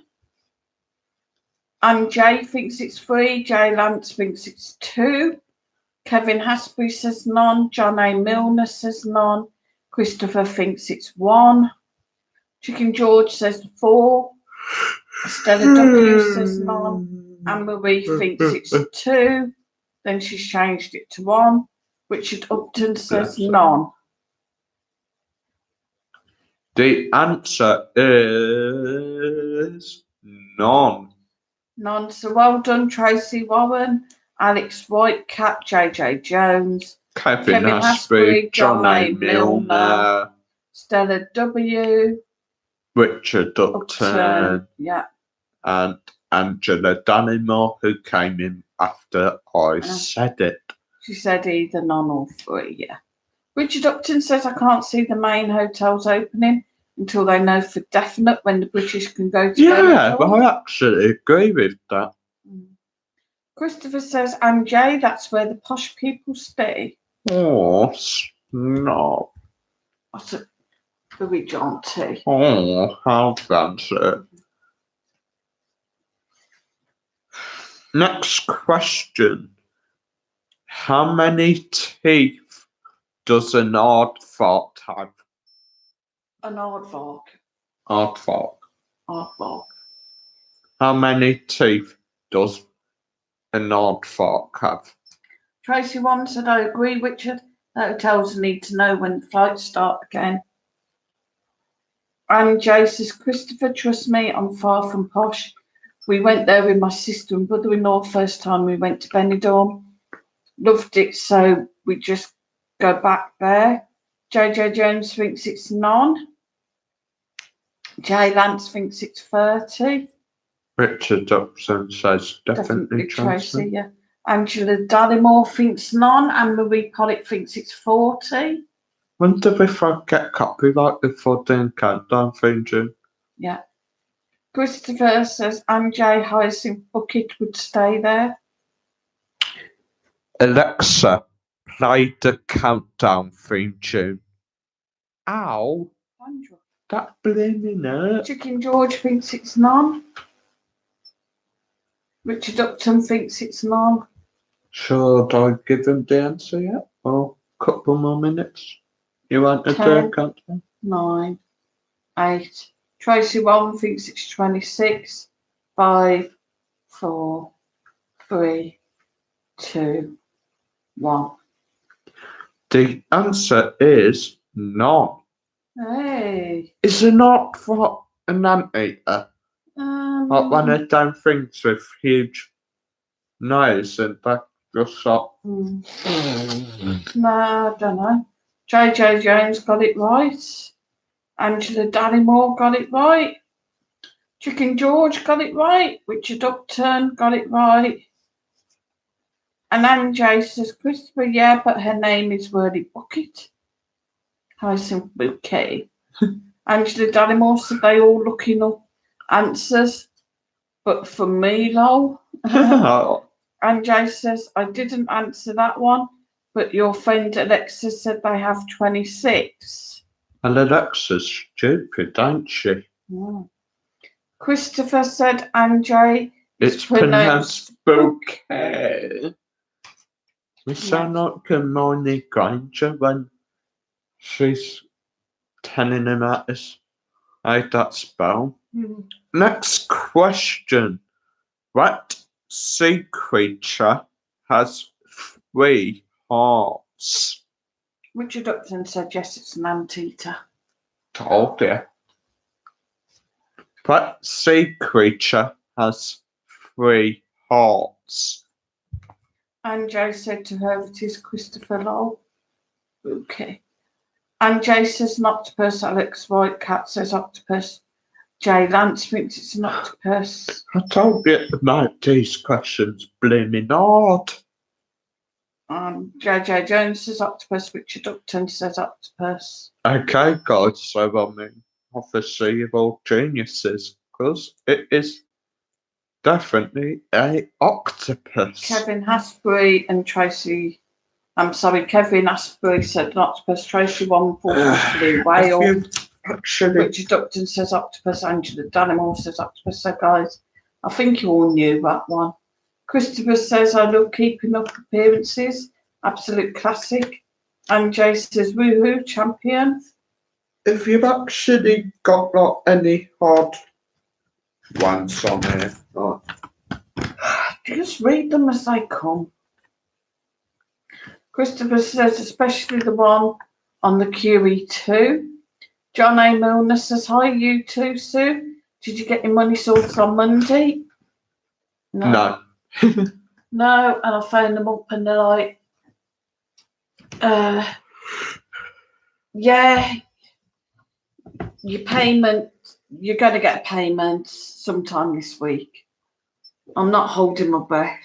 A: And Jay thinks it's 3. Jay Lance thinks it's 2. Kevin Hasbury says none. John A. Milner says none. Christopher thinks it's 1. Chicken George says 4. Stella W says none. Anne Marie thinks it's 2. Then she's changed it to 1. Richard Upton says none.
C: The answer is none.
A: None. So well done, Tracy Warren, Alex Whitecat, JJ Jones,
C: Kevin Hasbury, John A. Milner,
A: Stella W,
C: Richard Upton,
A: yeah,
C: and Angela Dannymore, who came in after I said it.
A: She said either none or 3, yeah. Richard Upton says, I can't see the main hotels opening until they know for definite when the British can go to
C: Yeah,
A: Benidorm.
C: I actually agree with that.
A: Christopher says, and Jay, that's where the posh people stay.
C: Oh, snob.
A: That's a very jaunty.
C: Oh, how fancy. Next question. How many teeth does an aardvark have?
A: An aardvark.
C: Aardvark.
A: Aardvark.
C: How many teeth does an aardvark have?
A: Tracy One said, I agree, Richard. The hotels need to know when the flights start again. And Jay says, Christopher, trust me, I'm far from posh. We went there with my sister and brother-in-law first time we went to Benidorm. Loved it, so we just go back there. JJ Jones thinks it's none. Jay Lance thinks it's 30.
C: Richard Upson says definitely
A: Tracy, yeah. Angela Dannymore thinks none. Anne Marie Pollitt thinks it's 40.
C: Wonder if I get copyrighted for doing countdown thinking.
A: Yeah. Christopher says Anjay Hyacinth Bucket would stay there.
C: Alexa, play the countdown theme tune. Ow, that blaming it.
A: Chicken George thinks it's none. Richard Upton thinks it's none.
C: Should I give him the answer yet? Or a couple more minutes? You want to do a countdown?
A: 9, 8. Tracy One thinks it's 26. 5, 4, 3, 2, 1.
C: The answer is none.
A: Hey.
C: Is it not for an anteater? Like one of them things with huge nose and back just up.
A: No, I don't know. JJ Jones got it right. Angela Dannymore got it right. Chicken George got it right. Richard Upton got it right. And Anjay says, Christopher, yeah, but her name is Whirly Bucket. Hyacinth Bouquet. Angela Dallimore said they all looking up answers, but for me, lol. Anjay says, I didn't answer that one, but your friend Alexa said they have 26.
C: And Alexa's stupid, ain't she?
A: Mm. Christopher said, Anjay,
C: It's pronounced bouquet. We sound like Hermione Granger when she's telling him how to say that spell.
A: Mm.
C: Next question. What sea creature has 3 hearts?
A: Richard Upton said, yes, it's an anteater.
C: Told you. What sea creature has 3 hearts?
A: Anjay said to her, it is Christopher lol. Okay. Anjay says an octopus. Alex Whitecat says octopus. Jay Lance thinks it's an octopus.
C: I told you about these questions blooming hard.
A: JJ Jones says octopus. Richard Upton says octopus.
C: Okay, guys, so I mean, obviously you're all geniuses, because it is definitely a octopus.
A: Kevin Hasbury and Tracy. Kevin Hasbury said an octopus. Tracy one thought it was blue whale.
C: Actually,
A: Richard Upton says octopus. Angela Dallimore says octopus. So, guys, I think you all knew that one. Christopher says, I love keeping up appearances. Absolute classic. And Jay says, woohoo, champion.
C: if you've actually got like any hard ones on here, like,
A: Just read them as they come. Christopher says, especially the one on the QE2. John A. Milner says, hi, you too, Sue. Did you get your money sorted on Monday?
C: no.
A: No, and I phoned them up and they're like, yeah, your payment, you're going to get a payment sometime this week. I'm not holding my breath.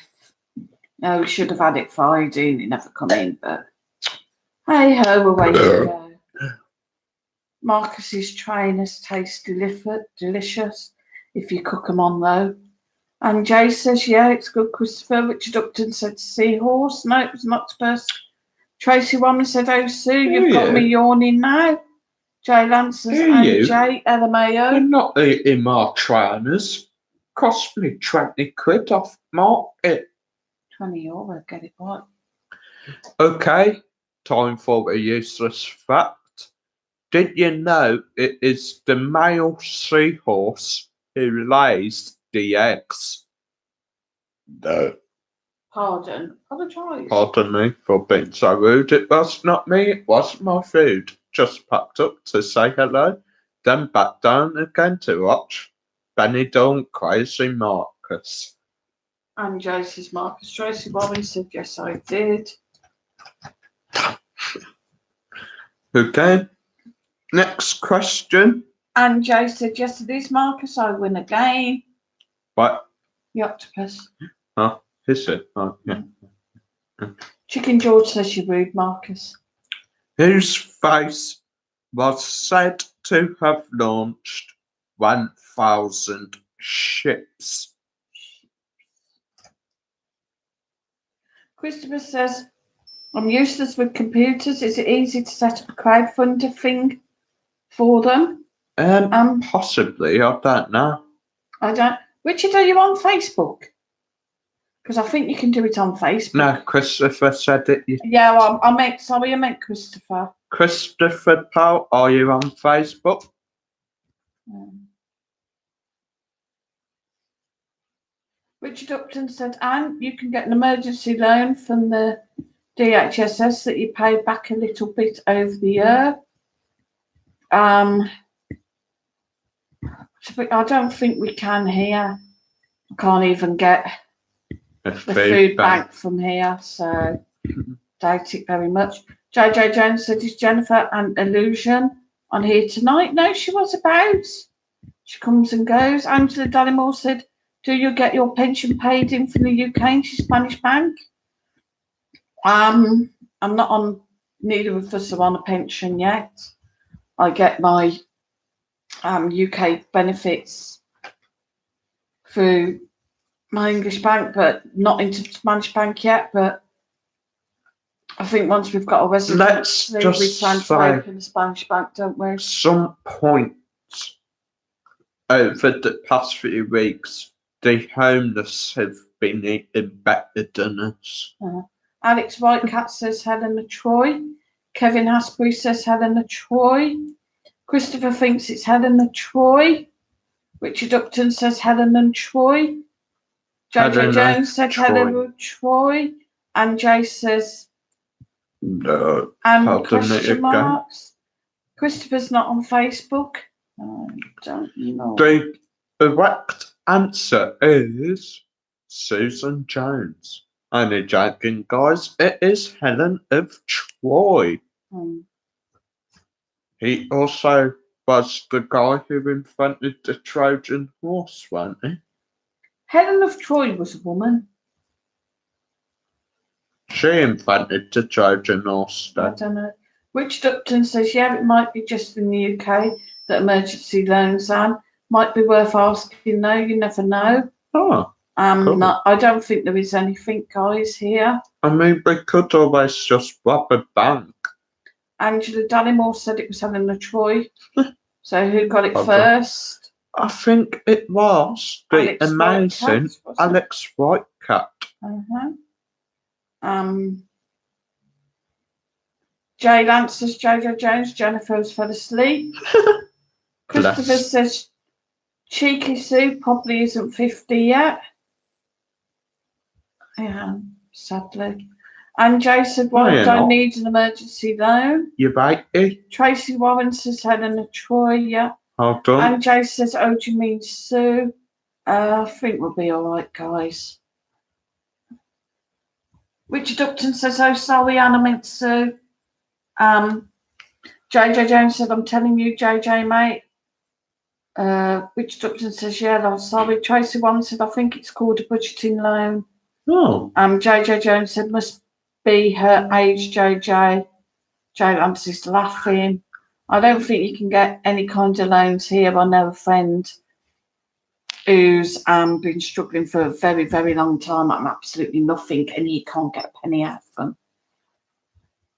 A: No, we should have had it Friday and it never come in, but hey ho, away you go. Marcus's trainers taste delicious if you cook them on though. And Jay says, yeah, it's good, Christopher. Richard Upton said seahorse. No, it was an octopus. Tracy Woman said, oh, Sue, you've got me yawning now. Jay Lancers and Jay LMAO.
C: You're not eating my trainers. Cost me 20 quid off market.
A: €20, get it right.
C: Okay, time for a useless fact. Did you know it is the male seahorse who lays the eggs? No.
A: Pardon. Apologise.
C: Pardon me for being so rude. It was not me, it wasn't my food. Just packed up to say hello, then back down again to watch Benidorm Crazy Marcus.
A: And Jay says, Marcus. Tracy Warren said, yes, I did.
C: Okay, next question.
A: And Jay said, yes, it is, Marcus. I win again.
C: What?
A: The octopus.
C: Oh, is it? Oh, yeah.
A: Chicken George says you're rude, Marcus.
C: Whose face was said to have launched 1,000 ships?
A: Christopher says, I'm useless with computers. Is it easy to set up a crowdfunder thing for them?
C: Possibly, I don't know.
A: I don't. Richard, are you on Facebook? Because I think you can do it on Facebook.
C: No, Christopher said it.
A: Yeah, well, I meant Christopher.
C: Christopher Powell, are you on Facebook?
A: Richard Upton said, Anne, you can get an emergency loan from the DHSS that you pay back a little bit over the year. I don't think we can here. I can't even get the food bank from here, so doubt it very much. JJ Jones said, is Jennifer an illusion on here tonight? No, she was about. She comes and goes. Angela Dallimore said, do you get your pension paid in from the UK into Spanish bank? I'm not on. Neither of us are on a pension yet. I get my UK benefits through my English bank, but not into Spanish bank yet. But I think once we've got a
C: Let's
A: residency,
C: just
A: we plan to
C: say
A: open a Spanish bank, don't we?
C: some point over the past few weeks, the homeless have been eating better than us.
A: Alex Whitecat says Helena Troy. Kevin Hasbury says Helena Troy. Christopher thinks it's Helena Troy. Richard Upton says Helena Troy. JJ
C: Helena
A: Jones said
C: Troy.
A: Helena Troy. And Jay says
C: No,
A: and
C: pardon me
A: question
C: again.
A: marks. Christopher's not on Facebook. I don't know.
C: The correct answer is Susan Jones. Only joking, guys. It is Helen of Troy. He also was the guy who invented the Trojan horse, wasn't he?
A: Helen of Troy was a woman.
C: She invented the Trojan horse,
A: I
C: though.
A: don't know. Richard Upton says, yeah, it might be just in the UK that emergency loans are. Might be worth asking, though. You never know.
C: Oh, cool.
A: No, I don't think there is anything, guys, here.
C: I mean, we could always just rob a bank.
A: Angela Dannymore said it was Helena Troy. So who got it
C: Okay.
A: first?
C: I think it was the
A: Alex
C: amazing
A: Whitecat, wasn't it?
C: Alex Whitecat.
A: Jay Lance says JJ Jones. Jennifer's fell asleep. Christopher
C: Bless.
A: says Cheeky Sue probably isn't 50 yet. Yeah, sadly. And Jay said, well,
C: No,
A: I don't
C: not.
A: need an emergency loan.
C: You righty?
A: Tracy Warren says Helena Troy, yeah.
C: Hold on.
A: And Jay says, oh, do you mean Sue? I think we'll be all right, guys. Richard Upton says, oh, sorry, Anna meant Sue. JJ Jones said, I'm telling you, JJ, mate. Richard Upton says, yeah, I'm sorry. Tracy Warren said, I think it's called a budgeting loan.
C: Oh.
A: JJ Jones said, must be her age, JJ. Jay Lance is laughing. I don't think you can get any kind of loans here. I know a friend who's been struggling for a very, very long time on absolutely nothing, and he can't get a penny out of them.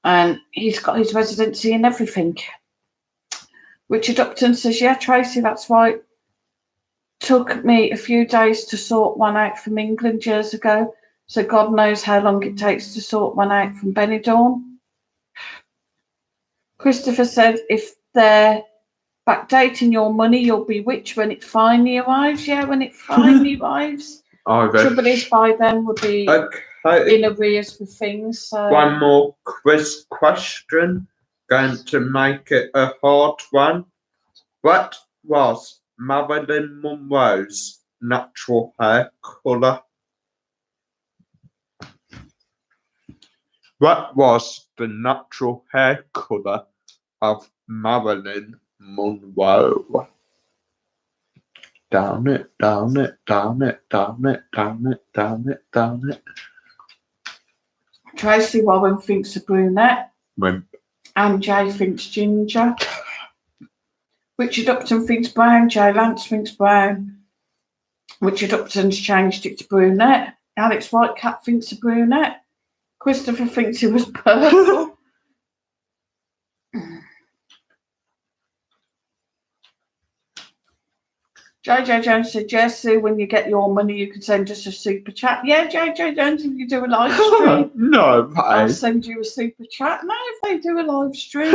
A: And he's got his residency and everything. Richard Upton says, yeah, Tracy, that's right. Took me a few days to sort one out from England years ago, so God knows how long it takes to sort one out from Benidorm. Christopher said, if they're backdating your money, you'll be rich when it finally arrives. Yeah, when it finally arrives. Trouble is, by then we'll be in arrears with things. So
C: one more quiz question, going to make it a hard one. What was Marilyn Monroe's natural hair colour? What was the natural hair colour of Marilyn Monroe? Down it, down it, down it, down it, down it, down it, down it.
A: Tracy Warren thinks a brunette.
C: Wimp.
A: And Jay thinks ginger. Richard Upton thinks brown. Jay Lance thinks brown. Richard Upton's changed it to brunette. Alex Whitecat thinks a brunette. Christopher thinks it was purple. JJ Jones said, yes, Sue, when you get your money, you can send us a super chat. Yeah, JJ Jones, if you do a live stream.
C: No,
A: I'll
C: mate.
A: send you a super chat. No, if they do a live stream.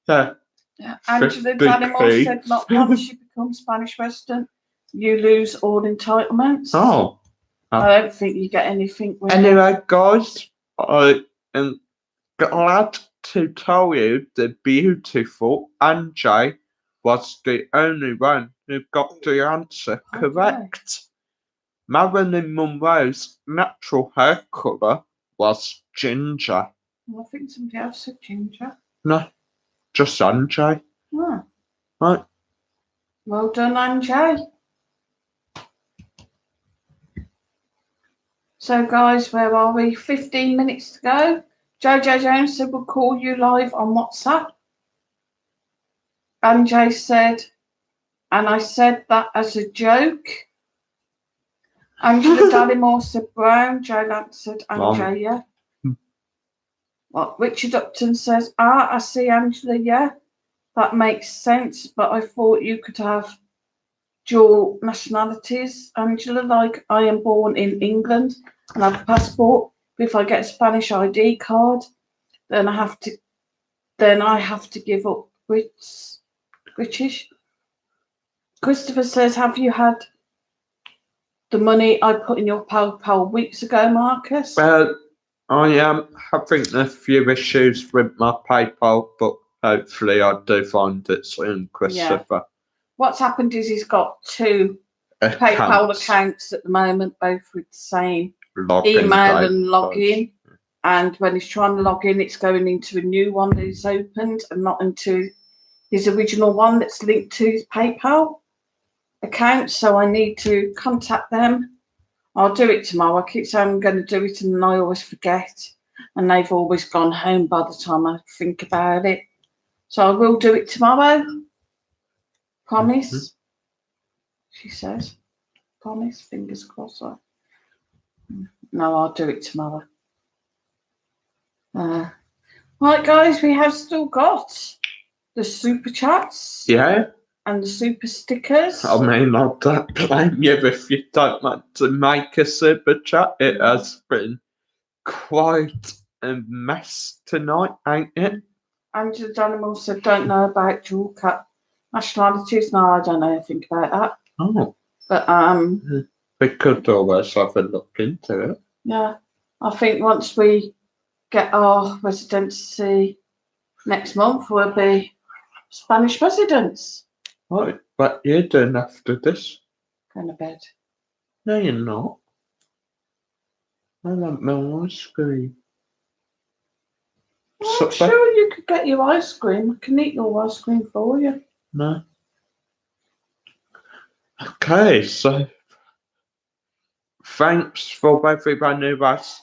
C: Yeah.
A: Angela Dannymore said, not once you become Spanish resident, you lose all entitlements.
C: Oh.
A: I don't think you get anything with
C: Anyway, guys, I am glad to tell you the beautiful Anjay was the only one who got the answer correct. Marilyn Monroe's natural hair colour was ginger.
A: I think somebody else said ginger.
C: No, just Anjay.
A: Oh.
C: Right.
A: Well done, Anjay. So, guys, where are we? 15 minutes to go. Jojo Jones said we'll call you live on WhatsApp. Anjay said, and I said that as a joke. Angela Dallimore said Brown. Joe Lance said Anjay, yeah. Well, Richard Upton says, I see Angela, yeah. That makes sense, but I thought you could have dual nationalities, Angela, like I am born in England and have a passport. But if I get a Spanish ID card, then I have to give up British. Christopher says, have you had the money I put in your PayPal weeks ago, Marcus?
C: Well, I am having a few issues with my PayPal, but hopefully I do find it soon, Christopher.
A: What's happened is he's got two PayPal accounts at the moment, both with the same email and login. And when he's trying to log in, it's going into a new one that he's opened and not into his original one that's linked to his PayPal account. So I need to contact them. I'll do it tomorrow. I keep saying I'm going to do it and then I always forget. And they've always gone home by the time I think about it. So I will do it tomorrow. Promise. She says. Promise. Fingers crossed. No, I'll do it tomorrow. Right, guys, we have still got the super chats.
C: Yeah.
A: And the super stickers.
C: I mean, I don't blame you if you don't want to make a super chat. It has been quite a mess tonight, ain't it?
A: Angela Danimal said, don't know about dual cat nationalities. No, I don't know anything about that.
C: Oh.
A: But
C: we could always have a look into it.
A: Yeah. I think once we get our residency next month, we'll be Spanish residents.
C: Right, but you're doing after this.
A: Going to bed.
C: No, you're not. I want my ice cream.
A: Well, I'm sure you could get your ice cream. I can eat your ice cream for you.
C: No. Okay, so thanks for everyone who has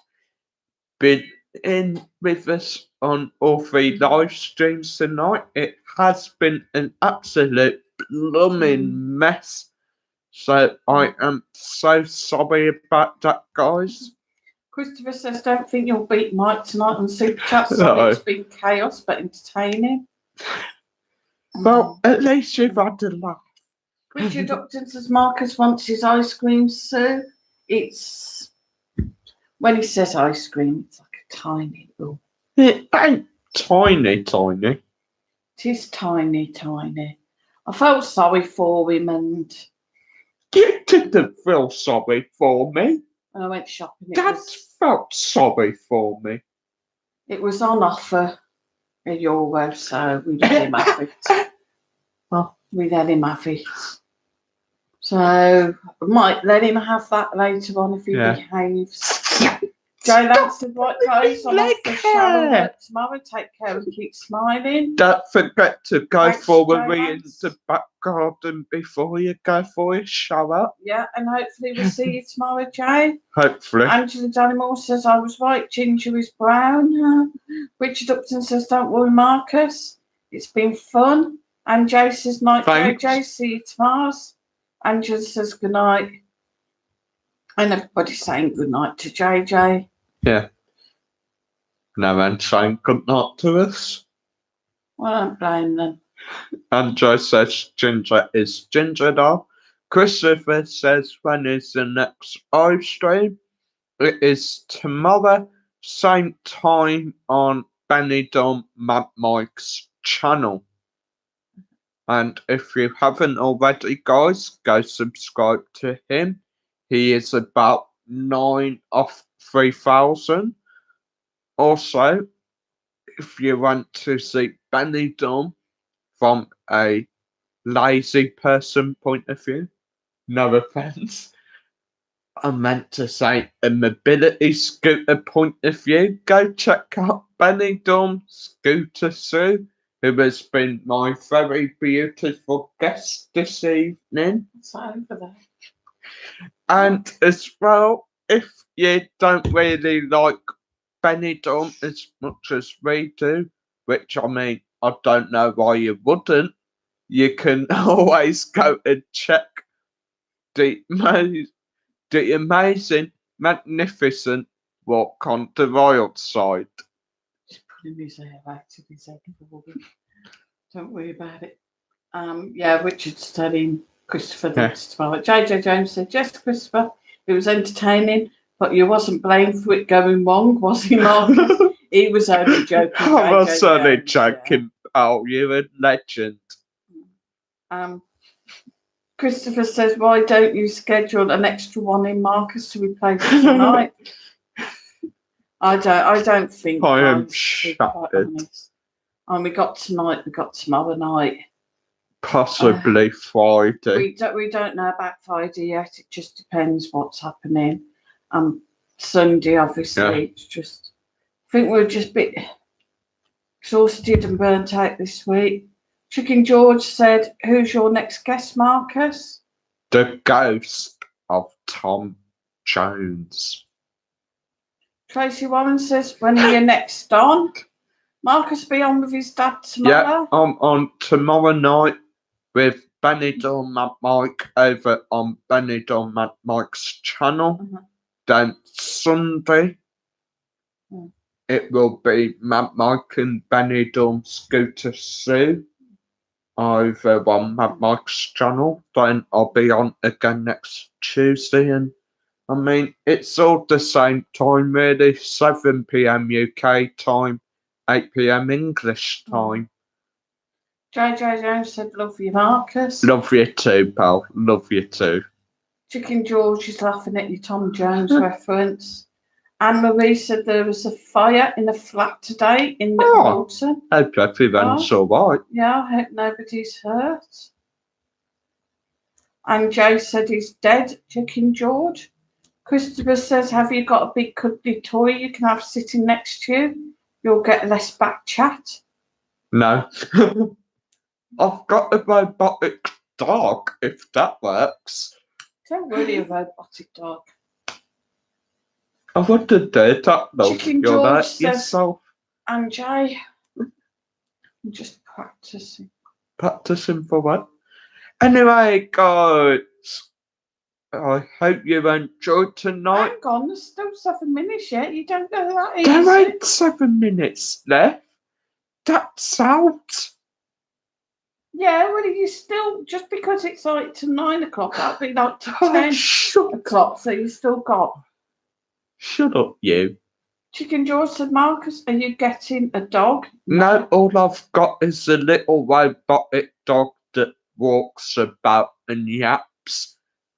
C: been in with us on all 3 live streams tonight. It has been an absolute blooming mess. So I am so sorry about that, guys.
A: Christopher says, don't think you'll beat Mike tonight on Super Chat. So it's been chaos, but entertaining.
C: Well, at least you've had a laugh.
A: Richard Upton says, Marcus wants his ice cream, Sue. It's, when he says ice cream, it's like a tiny little.
C: It ain't tiny.
A: It is tiny. I felt sorry for him and...
C: You didn't feel sorry for me.
A: I went shopping.
C: Dad felt sorry for me.
A: It was on offer at Euro, so we let him have it. Well, we let him have it. So I might let him have that later on if he behaves. Joe Lansford, right, guys, I'm off for shower work tomorrow. Take care and keep smiling.
C: Don't forget to go for a wee in the back garden before you go for your shower.
A: Yeah, and hopefully we'll see you tomorrow, Jay.
C: Hopefully.
A: Angela Dannimore says, I was right, ginger is brown. Richard Upton says, don't worry, Marcus. It's been fun. And Jay says, night, JJ, see you tomorrow. Angela says, good night. And everybody's saying good night to JJ.
C: Yeah. No one's saying good night to us.
A: Well, I don't blame them.
C: And Joe says Ginger is Ginger doll. Christopher says, when is the next live stream? It is tomorrow, same time on Benidorm Mad Mike's channel. And if you haven't already, guys, go subscribe to him. He is about 9 off 3,000. Also, if you want to see Benidorm from a lazy person point of view, no offense, I meant to say a mobility scooter point of view, go check out Benidorm Scooter Sue, who has been my very beautiful guest this evening.
A: It's over there.
C: And as well, if you don't really like Benidorm as much as we do, which I mean, I don't know why you wouldn't, you can always go and check the, the amazing, magnificent walk on the royal side.
A: He's pulling his hair out of his head. Don't worry about it. Yeah, Richard's telling Christopher
C: Yeah.
A: this tomorrow. JJ Jones said, yes, Christopher, it was entertaining, but you wasn't blamed for it going wrong, was he, Marcus? He was only joking.
C: I was
A: JJ
C: only
A: Jones,
C: joking. Oh, you're a legend.
A: yeah. Christopher says, why don't you schedule an extra one in, Marcus, to replace it tonight? I don't think.
C: I am
A: guys, to be
C: shattered.
A: quite honest. We got tonight, we got tomorrow night.
C: Possibly Friday.
A: We don't know about Friday yet. It just depends what's happening. Sunday, obviously,
C: Yeah.
A: it's just. I think we're just a bit exhausted and burnt out this week. Chicken George said, "Who's your next guest, Marcus?"
C: The ghost of Tom Jones.
A: Tracy Warren says, "When are you next on?" Marcus be on with his dad tomorrow.
C: Yeah, I'm on tomorrow night with Benidorm Mad Mike over on Benidorm Mad Mike's channel. Then Sunday, it will be Mad Mike and Benidorm Scooter Sue over on Mad Mike's channel. Then I'll be on again next Tuesday, and I mean, it's all the same time really, 7 p.m. UK time, 8 p.m. English time.
A: JJ Jones said, "Love you, Marcus."
C: Love you too, pal. Love you too.
A: Chicken George is laughing at your Tom Jones reference. Anne Marie said there was a fire in a flat today in Little Walton.
C: Hope everyone's alright.
A: Yeah, I hope nobody's hurt. And Jay said he's dead, Chicken George. Christopher says, have you got a big cuddly toy you can have sitting next to you? You'll get less back chat.
C: No. I've got a robotic dog, if that works.
A: Don't worry, a robotic dog.
C: I wouldn't do that, love.
A: Chicken
C: You're
A: George
C: that
A: says,
C: yourself.
A: and Jay, I'm just practicing.
C: Practicing for what? Anyway, guys, I hope you enjoyed tonight.
A: Hang on, there's still 7 minutes yet. You don't go that easy.
C: There ain't 7 minutes left. That's out.
A: Yeah, well, you still, just because it's like to 9 o'clock, that'll be like to 10
C: Shut
A: o'clock, so you still got.
C: Shut up, you.
A: Chicken George said, Marcus, are you getting a dog?
C: No, all I've got is a little robotic dog that walks about and yaps.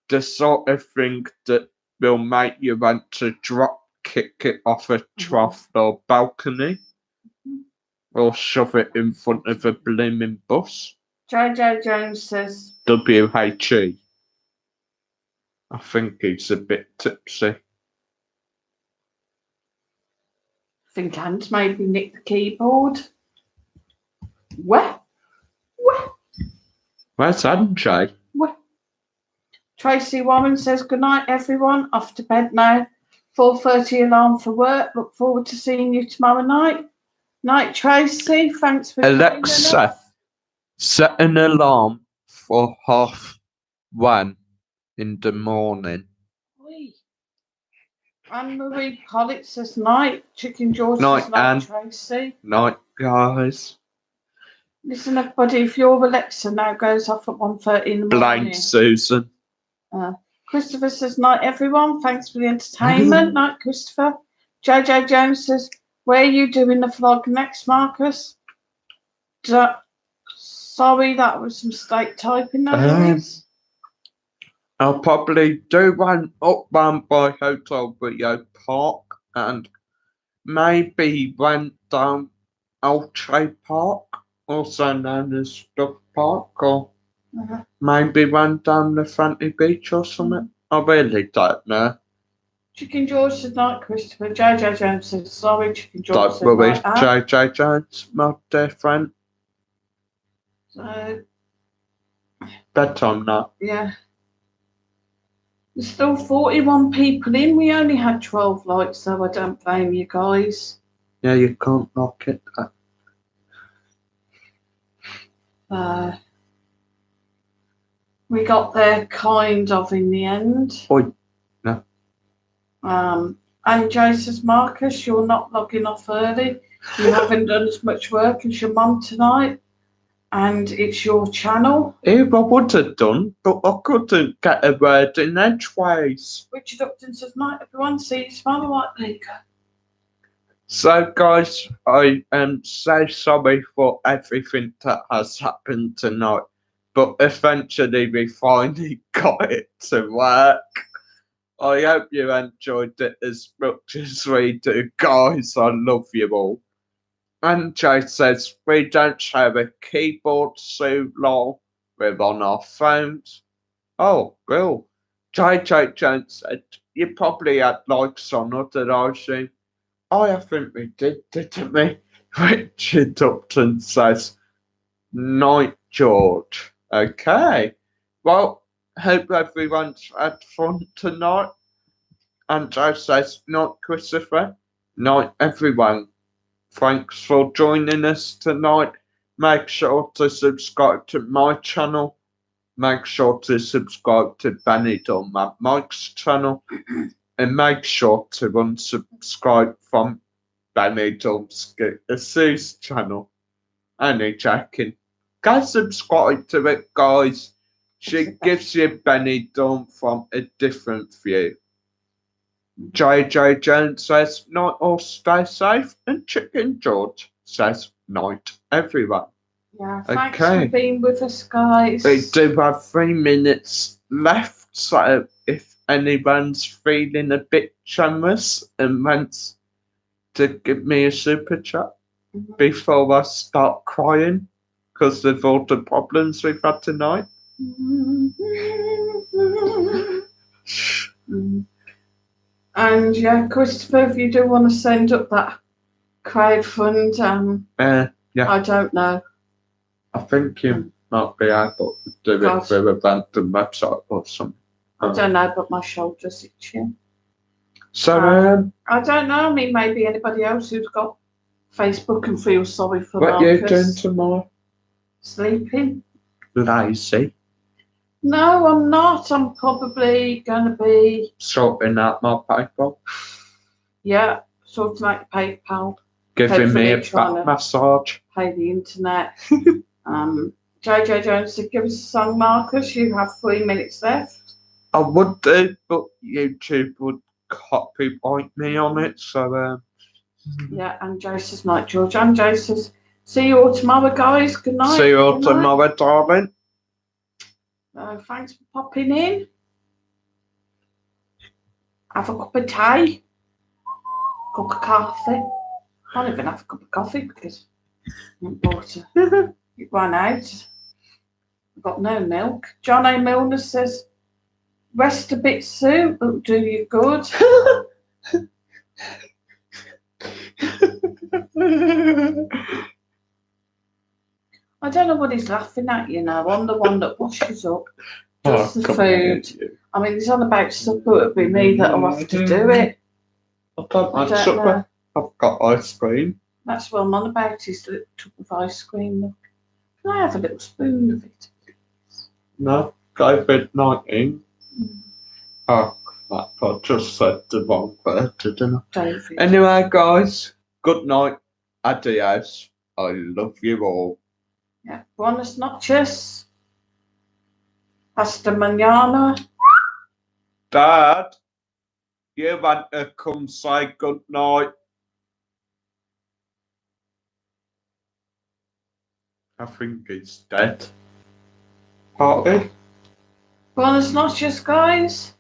C: The sort of thing that will make you want to drop kick it off a trough or balcony. Or shove it in front of a blooming bus.
A: JJ Jones says,
C: WHE. I think he's a bit tipsy.
A: I think Ant maybe nicked the keyboard. Where?
C: Where's Andrzej?
A: Where? Tracy Warren says, good night, everyone. Off to bed now. 4:30 alarm for work. Look forward to seeing you tomorrow night. Night, Tracy. Thanks for
C: Alexa, set an alarm for 1:30 in the morning.
A: Anne-Marie Pollitt says night. Chicken George
C: Night,
A: says night,
C: Anne.
A: Tracy.
C: Night, guys.
A: Listen, everybody, if your Alexa now goes off at 1:30 in the
C: Blame
A: morning.
C: Susan.
A: Christopher says night, everyone. Thanks for the entertainment. Night, Christopher. JJ Jones says, where are you doing the vlog next, Marcus? Sorry, that was a mistake typing those.
C: I'll probably do one up one by Hotel Rio Park and maybe one down Altre Park, also known as Dog Park, or maybe one down the Fanty Beach or something. I really don't know.
A: Chicken George said night, Christopher. JJ Jones says sorry, Chicken George
C: Don't
A: said
C: worry,
A: night.
C: JJ Jones, my dear friend.
A: So,
C: Bedtime now.
A: yeah. There's still 41 people in. We only had 12 likes, so I don't blame you guys.
C: Yeah, you can't knock it.
A: We got there kind of in the end.
C: Oi, no.
A: And Joseph Marcus, you're not logging off early. You haven't done as much work as your mum tonight. And it's your channel.
C: I would have done, but I couldn't get a word in edgeways.
A: Richard Upton says, night everyone, see you tomorrow. Right, there you go.
C: So, guys, I am so sorry for everything that has happened tonight, but eventually we finally got it to work. I hope you enjoyed it as much as we do, guys. I love you all. And Jay says, we don't share a keyboard, so long. We're on our phones. Oh, Bill. JJ Jones said, you probably had likes on other icing. I think we did, didn't we? Richard Upton says, night, George. Okay. Well, hope everyone's had fun tonight. And Joe says, night, Christopher. Night, everyone. Thanks for joining us tonight. Make sure to subscribe to my channel. Make sure to subscribe to Benidorm at Mike's channel. And make sure to unsubscribe from Benidorm's Sue's channel. Only checking. Go subscribe to it, guys. She gives you Benidorm from a different view. JJ Jones says night or stay safe, and Chicken George says night, everyone.
A: Yeah, thanks for being with us, guys.
C: We do have 3 minutes left, so if anyone's feeling a bit generous and wants to give me a super chat before I start crying because of all the problems we've had tonight.
A: And yeah, Christopher, if you do want to send up that crowdfund,
C: yeah,
A: I don't know.
C: I think you might be able to do it through a random website or something.
A: I don't know, but my shoulder's itching.
C: So,
A: I don't know. I mean, maybe anybody else who's got Facebook and feels sorry for
C: what
A: Marcus.
C: you doing tomorrow?
A: Sleeping.
C: Lazy.
A: No, I'm not. I'm probably going to be
C: Sorting out my PayPal.
A: Yeah, sorting out PayPal.
C: Giving me a back massage.
A: Pay the internet. JJ Jones said, give us a song, Marcus. You have 3 minutes left.
C: I would do, but YouTube would copyright me on it, so
A: yeah, and Joseph's night, George. And Joseph's see you all tomorrow, guys. Good night.
C: See you all tomorrow, darling.
A: Thanks for popping in. Have a cup of tea. Cup of coffee. I can't even have a cup of coffee because water. It ran out. I've got no milk. John A. Milner says, rest a bit soon, it'll do you good. I don't know what he's laughing at, you know. I'm the one that washes up, does the food. I mean, he's on about supper. It'll be me that'll have to do it.
C: I don't like supper. I've got ice cream.
A: That's what I'm on about, his little tub of ice cream. Look. Can I have a little spoon of it, please?
C: No, COVID-19. Oh, crap, I just said the wrong word, didn't I?
A: David.
C: Anyway, guys, good night. Adios. I love you all.
A: Yeah, buenas noches. Hasta mañana.
C: Dad, you want to come say good night? I think he's dead. Party?
A: Buenas noches, guys.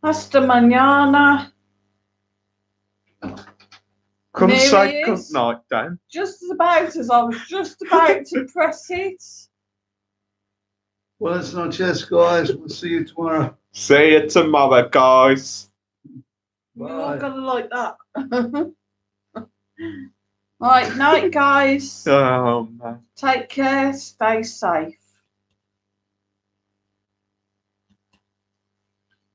A: Hasta mañana.
C: Come
A: There
C: say
A: he
C: good
A: is.
C: night, Dan.
A: Just as I was just about to press it.
B: Well, it's not just, guys. We'll see you tomorrow.
C: See you tomorrow, guys.
A: You're not gonna like that. Right, night, guys.
C: Oh, man.
A: Take care. Stay safe.